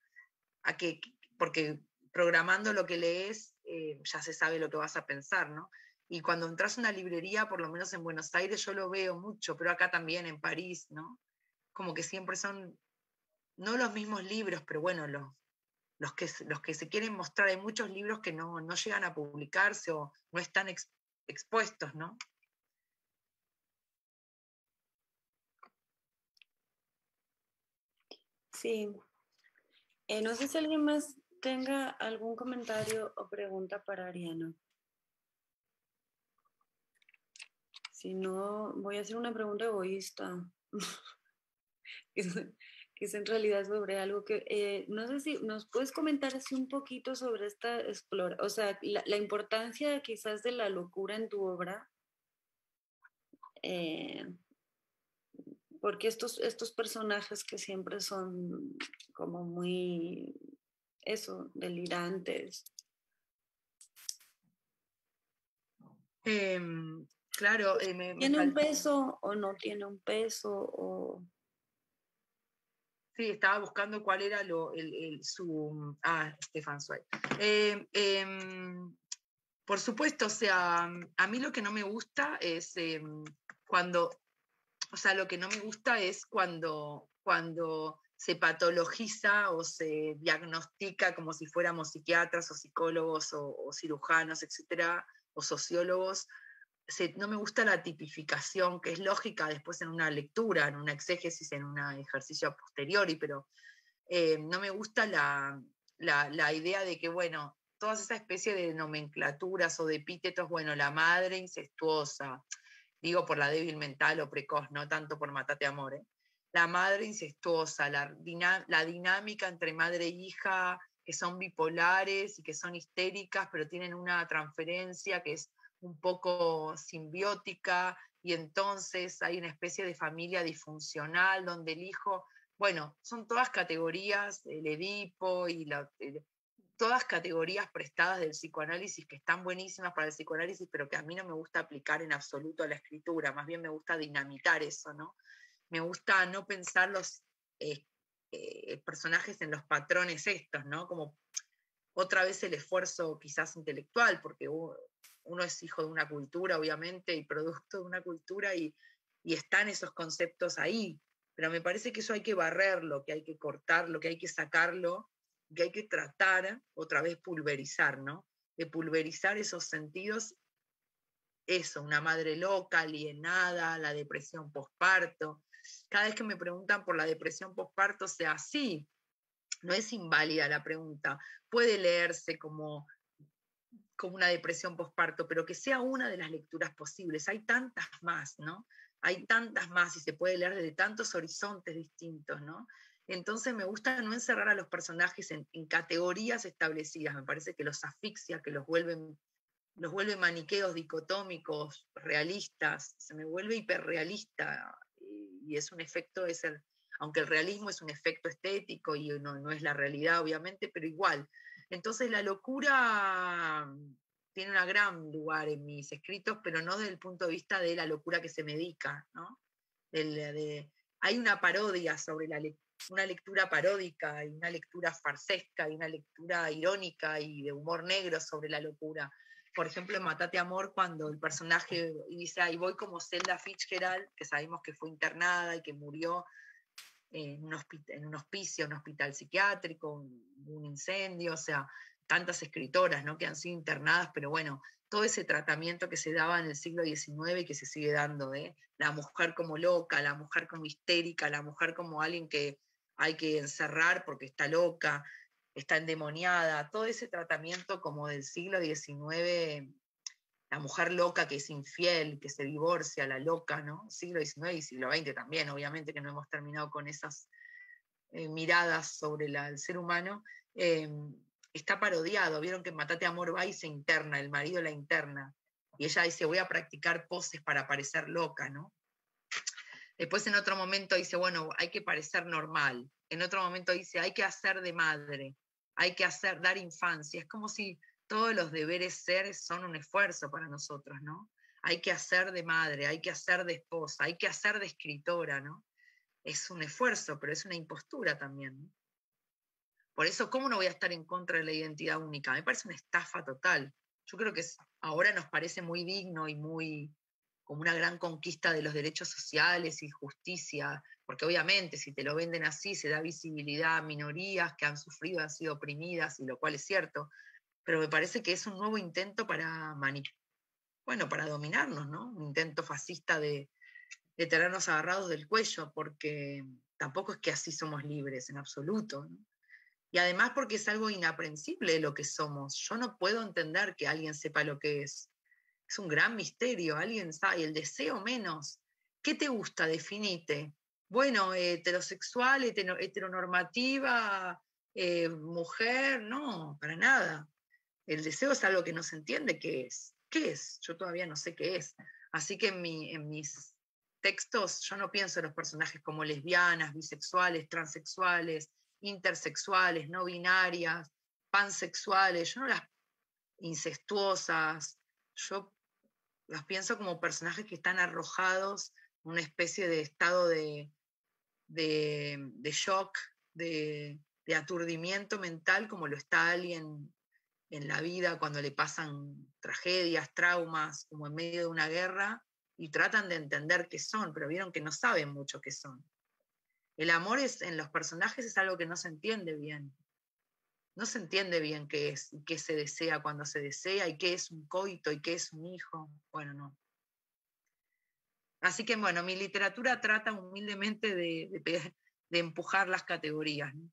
porque programando lo que lees, ya se sabe lo que vas a pensar, ¿no? Y cuando entras a una librería, por lo menos en Buenos Aires, yo lo veo mucho, pero acá también en París, ¿no? Como que siempre son, no los mismos libros, pero bueno, los que se quieren mostrar. Hay muchos libros que no llegan a publicarse o no están expuestos, ¿no? Sí. No sé si alguien más tenga algún comentario o pregunta para Ariana. Si no, voy a hacer una pregunta egoísta. que es en realidad sobre algo que, no sé si nos puedes comentar así un poquito sobre esta exploración, o sea, la importancia quizás de la locura en tu obra, porque estos personajes que siempre son como muy, eso, delirantes. Claro, ¿Tiene un peso o no tiene un peso? O... Sí, estaba buscando cuál era su... Stefan Zweig. Por supuesto, o sea, a mí lo que no me gusta es cuando... O sea, lo que no me gusta es cuando se patologiza o se diagnostica como si fuéramos psiquiatras o psicólogos o cirujanos, etcétera, o sociólogos. No me gusta la tipificación, que es lógica después en una lectura, en una exégesis, en un ejercicio a posteriori, pero no me gusta la idea de que, bueno, toda esa especie de nomenclaturas o de epítetos, bueno, la madre incestuosa, digo por la débil mental o precoz, no tanto por Mátate Amor, ¿eh? La madre incestuosa, la dinámica entre madre e hija, que son bipolares y que son histéricas, pero tienen una transferencia que es un poco simbiótica, y entonces hay una especie de familia disfuncional donde el hijo, bueno, son todas categorías, el Edipo y todas categorías prestadas del psicoanálisis que están buenísimas para el psicoanálisis, pero que a mí no me gusta aplicar en absoluto a la escritura, más bien me gusta dinamitar eso, ¿no? Me gusta no pensar los personajes en los patrones estos, ¿no? Como otra vez el esfuerzo quizás intelectual, porque uno es hijo de una cultura, obviamente, y producto de una cultura, y están esos conceptos ahí, pero me parece que eso hay que barrerlo, que hay que cortarlo, que hay que sacarlo, que hay que tratar, otra vez pulverizar, ¿no? De pulverizar esos sentidos, eso, una madre loca, alienada, la depresión posparto. Cada vez que me preguntan por la depresión posparto, o sea, sí, no es inválida la pregunta, puede leerse como una depresión posparto, pero que sea una de las lecturas posibles. Hay tantas más, ¿no? Hay tantas más y se puede leer desde tantos horizontes distintos, ¿no? Entonces me gusta no encerrar a los personajes en categorías establecidas, me parece que los asfixia, que los vuelve maniqueos, dicotómicos, realistas, se me vuelve hiperrealista, y es un efecto, aunque el realismo es un efecto estético y no es la realidad, obviamente, pero igual. Entonces la locura tiene un gran lugar en mis escritos, pero no desde el punto de vista de la locura que se medica, ¿no? Hay una parodia sobre una lectura paródica, y una lectura farsesca, y una lectura irónica y de humor negro sobre la locura. Por ejemplo, en Mátate Amor, cuando el personaje dice, ahí voy como Zelda Fitzgerald, que sabemos que fue internada y que murió en un hospicio, un hospital psiquiátrico, un incendio, o sea, tantas escritoras, ¿no?, que han sido internadas, pero bueno, todo ese tratamiento que se daba en el siglo XIX y que se sigue dando, la mujer como loca, la mujer como histérica, la mujer como alguien que hay que encerrar porque está loca, está endemoniada, todo ese tratamiento como del siglo XIX, la mujer loca que es infiel, que se divorcia, la loca, ¿no? Siglo XIX y siglo XX también, obviamente que no hemos terminado con esas miradas sobre el ser humano. está parodiado. Vieron que en Matate Amor va y se interna, el marido la interna. Y ella dice, voy a practicar poses para parecer loca, ¿no? Después en otro momento dice, bueno, hay que parecer normal. En otro momento dice, hay que hacer de madre, hay que dar infancia. Es como si todos los deberes ser son un esfuerzo para nosotros, ¿no? Hay que hacer de madre, hay que hacer de esposa, hay que hacer de escritora, ¿no? Es un esfuerzo, pero es una impostura también, ¿no? Por eso, ¿cómo no voy a estar en contra de la identidad única? Me parece una estafa total. Yo creo que ahora nos parece muy digno y muy como una gran conquista de los derechos sociales y justicia, porque obviamente si te lo venden así se da visibilidad a minorías que han sufrido, han sido oprimidas, y lo cual es cierto, pero me parece que es un nuevo intento para para dominarnos, ¿no? Un intento fascista de tenernos agarrados del cuello, porque tampoco es que así somos libres en absoluto, ¿no? Y además porque es algo inaprensible lo que somos. Yo no puedo entender que alguien sepa lo que es. Es un gran misterio, alguien sabe, el deseo menos. ¿Qué te gusta? Definite. Bueno, heterosexual, heteronormativa, mujer, no, para nada. El deseo es algo que no se entiende qué es. ¿Qué es? Yo todavía no sé qué es. Así que en mis textos yo no pienso en los personajes como lesbianas, bisexuales, transexuales, intersexuales, no binarias, pansexuales, yo no las incestuosas, yo las pienso como personajes que están arrojados en una especie de estado de shock, de aturdimiento mental, como lo está alguien en la vida cuando le pasan tragedias, traumas, como en medio de una guerra, y tratan de entender qué son, pero vieron que no saben mucho qué son. El amor en los personajes es algo que no se entiende bien. No se entiende bien qué es, y qué se desea cuando se desea, y qué es un coito, y qué es un hijo. Bueno, no. Así que, bueno, mi literatura trata humildemente de empujar las categorías, ¿no?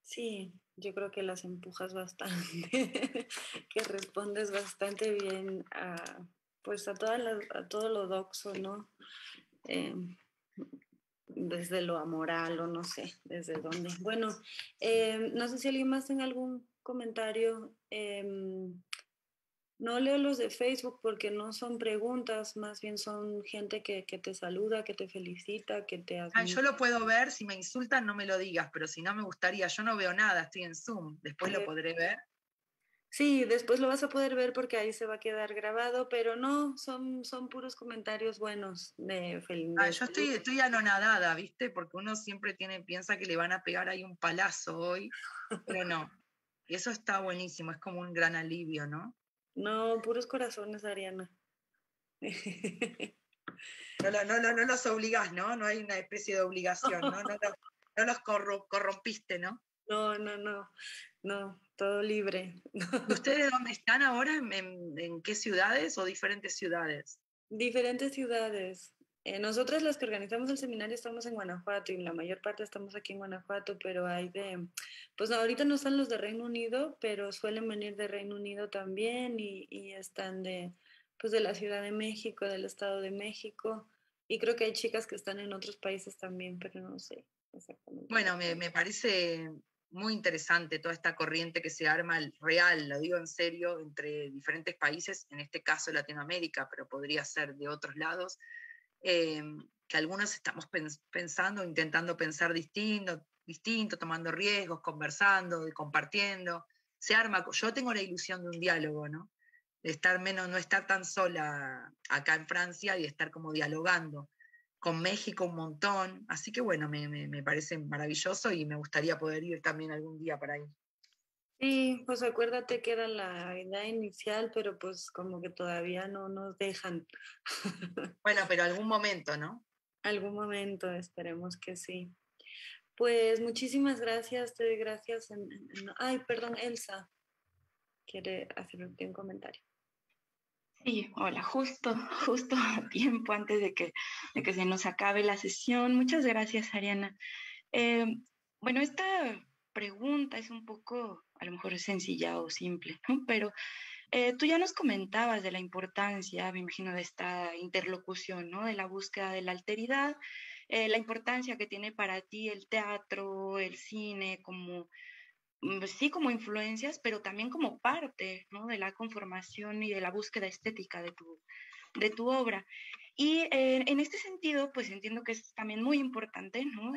Sí, yo creo que las empujas bastante, que respondes bastante bien pues a todo lo doxo, ¿no? Desde lo amoral o no sé, desde dónde. Bueno, no sé si alguien más tiene algún comentario. No leo los de Facebook porque no son preguntas, más bien son gente que te saluda, que te felicita, que te admira. Yo lo puedo ver, si me insultan no me lo digas, pero si no me gustaría, yo no veo nada, estoy en Zoom, después lo podré ver. Sí, después lo vas a poder ver porque ahí se va a quedar grabado, pero no, son puros comentarios buenos de felicidad. Yo estoy anonadada, ¿viste? Porque uno siempre piensa que le van a pegar ahí un palazo hoy, pero no. Y eso está buenísimo, es como un gran alivio, ¿no? No, puros corazones, Ariana. No los obligás, ¿no? No hay una especie de obligación, ¿no? No los corrompiste, ¿no? No, todo libre. ¿Y ustedes dónde están ahora? ¿En qué ciudades o diferentes ciudades? Diferentes ciudades. Nosotras las que organizamos el seminario estamos en Guanajuato y la mayor parte estamos aquí en Guanajuato, pero pues ahorita no están los de Reino Unido, pero suelen venir de Reino Unido también y están pues de la Ciudad de México, del Estado de México, y creo que hay chicas que están en otros países también, pero no sé exactamente. Bueno, me parece muy interesante toda esta corriente que se arma real, lo digo en serio, entre diferentes países, en este caso Latinoamérica, pero podría ser de otros lados, que algunos estamos pensando, intentando pensar distinto, tomando riesgos, conversando, compartiendo. Se arma, yo tengo la ilusión de un diálogo, ¿no? De no estar tan sola acá en Francia y estar como dialogando. Con México un montón, así que bueno, me parece maravilloso y me gustaría poder ir también algún día para ahí. Sí, pues acuérdate que era la idea inicial, pero pues como que todavía no nos dejan. Bueno, pero algún momento, ¿no? Algún momento, esperemos que sí. Pues muchísimas gracias, te doy gracias. Ay, perdón, Elsa, quiere hacerte un comentario. Sí, hola, justo a tiempo antes de que se nos acabe la sesión. Muchas gracias, Ariana. Bueno, esta pregunta es un poco, a lo mejor sencilla o simple, ¿no? Pero tú ya nos comentabas de la importancia, me imagino, de esta interlocución, ¿no? De la búsqueda de la alteridad la importancia que tiene para ti el teatro, el cine, como, sí, como influencias, pero también como parte, ¿no?, de la conformación y de la búsqueda estética de tu obra. Y en este sentido, pues entiendo que es también muy importante, ¿no?,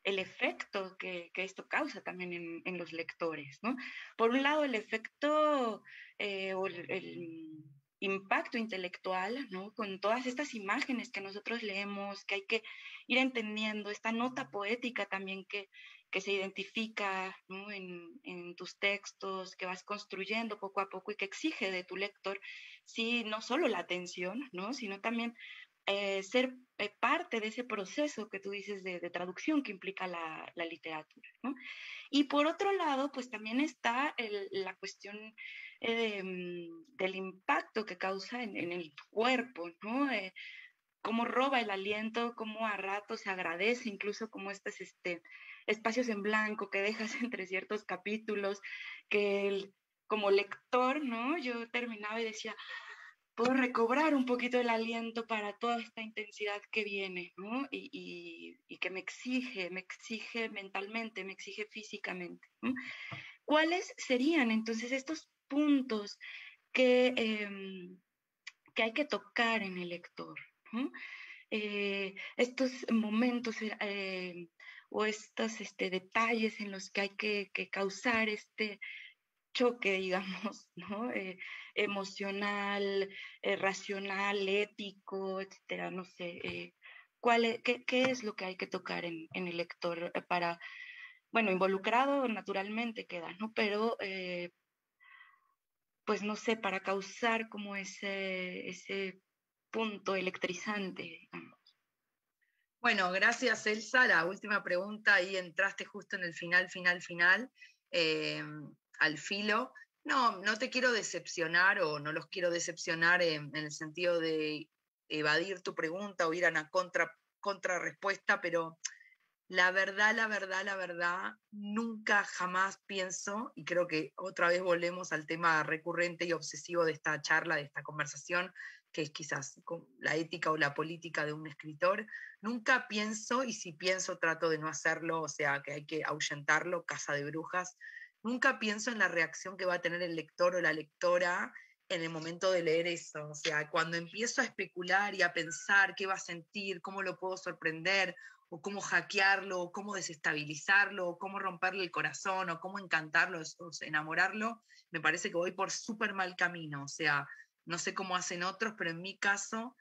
el efecto que esto causa también en los lectores, ¿no? Por un lado, el efecto o el impacto intelectual, ¿no?, con todas estas imágenes que nosotros leemos, que hay que ir entendiendo, esta nota poética también que se identifica, ¿no?, en tus textos, que vas construyendo poco a poco y que exige de tu lector, sí, no solo la atención, ¿no?, sino también ser parte de ese proceso que tú dices de traducción que implica la literatura, ¿no? Y por otro lado, pues también está la cuestión del impacto que causa en el cuerpo, ¿no? Cómo roba el aliento, cómo a ratos se agradece, incluso como estos espacios en blanco que dejas entre ciertos capítulos, que como lector, ¿no? Yo terminaba y decía, puedo recobrar un poquito el aliento para toda esta intensidad que viene, ¿no? Y que me exige mentalmente, me exige físicamente, ¿no? ¿Cuáles serían entonces estos puntos que hay que tocar en el lector, ¿no? Estos momentos o estos detalles en los que hay que causar este choque, digamos, ¿no? Emocional, racional, ético, etcétera, no sé. ¿Qué es lo que hay que tocar en el lector para, bueno, involucrado naturalmente queda, ¿no? Pero, pues no sé, para causar como ese punto electrizante, digamos. Bueno, gracias, Elsa. La última pregunta, ahí entraste justo en el final, eh, al filo. No te quiero decepcionar o no los quiero decepcionar en el sentido de evadir tu pregunta o ir a una contrarrespuesta, pero la verdad, nunca jamás pienso, y creo que otra vez volvemos al tema recurrente y obsesivo de esta charla, de esta conversación, que es quizás la ética o la política de un escritor. Nunca pienso, y si pienso trato de no hacerlo, o sea, que hay que ahuyentarlo, caza de brujas. Nunca pienso en la reacción que va a tener el lector o la lectora en el momento de leer eso. O sea, cuando empiezo a especular y a pensar qué va a sentir, cómo lo puedo sorprender, o cómo hackearlo, o cómo desestabilizarlo, o cómo romperle el corazón, o cómo encantarlo, o enamorarlo, me parece que voy por súper mal camino. O sea, no sé cómo hacen otros, pero en mi caso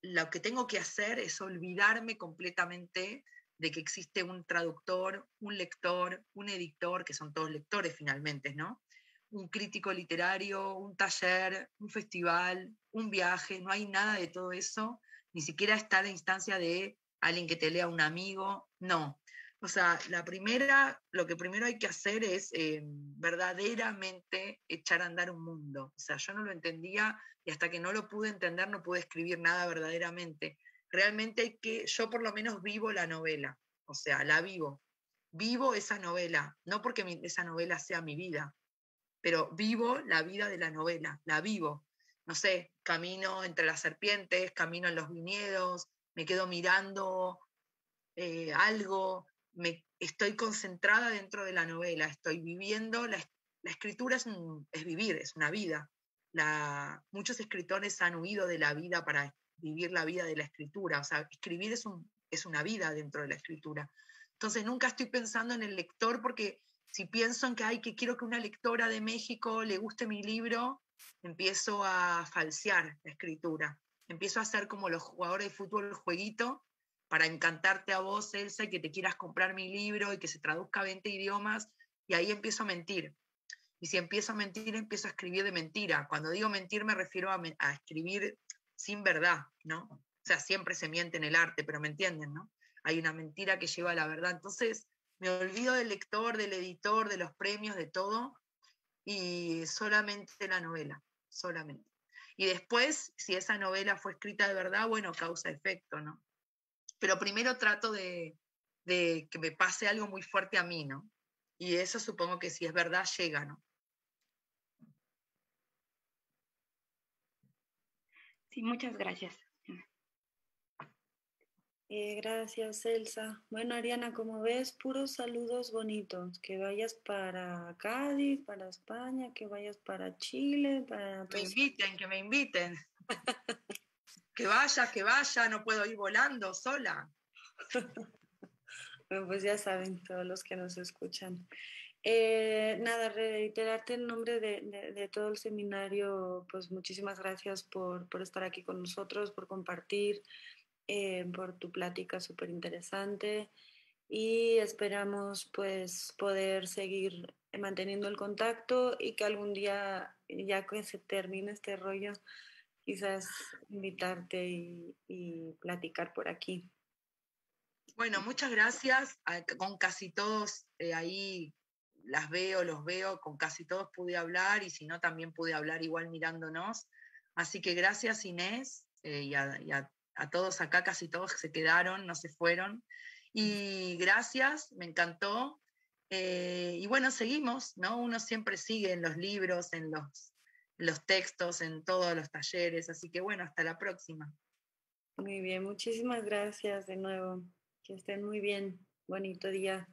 lo que tengo que hacer es olvidarme completamente de que existe un traductor, un lector, un editor, que son todos lectores finalmente, ¿no? Un crítico literario, un taller, un festival, un viaje, no hay nada de todo eso, ni siquiera está la instancia de alguien que te lea un amigo, no. O sea, lo que primero hay que hacer es verdaderamente echar a andar un mundo. O sea, yo no lo entendía y hasta que no lo pude entender no pude escribir nada verdaderamente. Realmente yo por lo menos vivo la novela, o sea, la vivo. Vivo esa novela, no porque esa novela sea mi vida, pero vivo la vida de la novela, la vivo. No sé, camino entre las serpientes, camino en los viñedos, me quedo mirando algo, estoy concentrada dentro de la novela, estoy viviendo, la escritura es vivir, es una vida. Muchos escritores han huido de la vida para vivir la vida de la escritura, o sea, escribir es una vida dentro de la escritura. Entonces nunca estoy pensando en el lector, porque si pienso en que quiero que una lectora de México le guste mi libro, empiezo a falsear la escritura, empiezo a hacer como los jugadores de fútbol, el jueguito, para encantarte a vos, Elsa, y que te quieras comprar mi libro y que se traduzca a 20 idiomas, y ahí empiezo a mentir. Y si empiezo a mentir, empiezo a escribir de mentira. Cuando digo mentir me refiero a escribir sin verdad, ¿no? O sea, siempre se miente en el arte, pero me entienden, ¿no? Hay una mentira que lleva a la verdad. Entonces, me olvido del lector, del editor, de los premios, de todo, y solamente la novela, solamente. Y después, si esa novela fue escrita de verdad, bueno, causa efecto, ¿no? Pero primero trato de que me pase algo muy fuerte a mí, ¿no? Y eso supongo que si es verdad llega, ¿no? Sí, muchas gracias. Gracias, Elsa. Bueno, Ariana, como ves, puros saludos bonitos. Que vayas para Cádiz, para España, que vayas para Chile, para... Que me inviten. Que vaya, no puedo ir volando sola. Bueno, pues ya saben todos los que nos escuchan. Nada, reiterarte en nombre de todo el seminario, pues muchísimas gracias por estar aquí con nosotros, por compartir, por tu plática súper interesante y esperamos pues poder seguir manteniendo el contacto y que algún día, ya que se termine este rollo, quizás invitarte y platicar por aquí. Bueno, muchas gracias. Con casi todos ahí los veo, con casi todos pude hablar y si no también pude hablar igual mirándonos. Así que gracias Inés y a todos acá, casi todos se quedaron, no se fueron. Y gracias, me encantó. Y bueno, seguimos, ¿no? Uno siempre sigue en los libros, en los textos, en todos los talleres. Así que bueno, hasta la próxima. Muy bien, muchísimas gracias de nuevo. Que estén muy bien. Bonito día.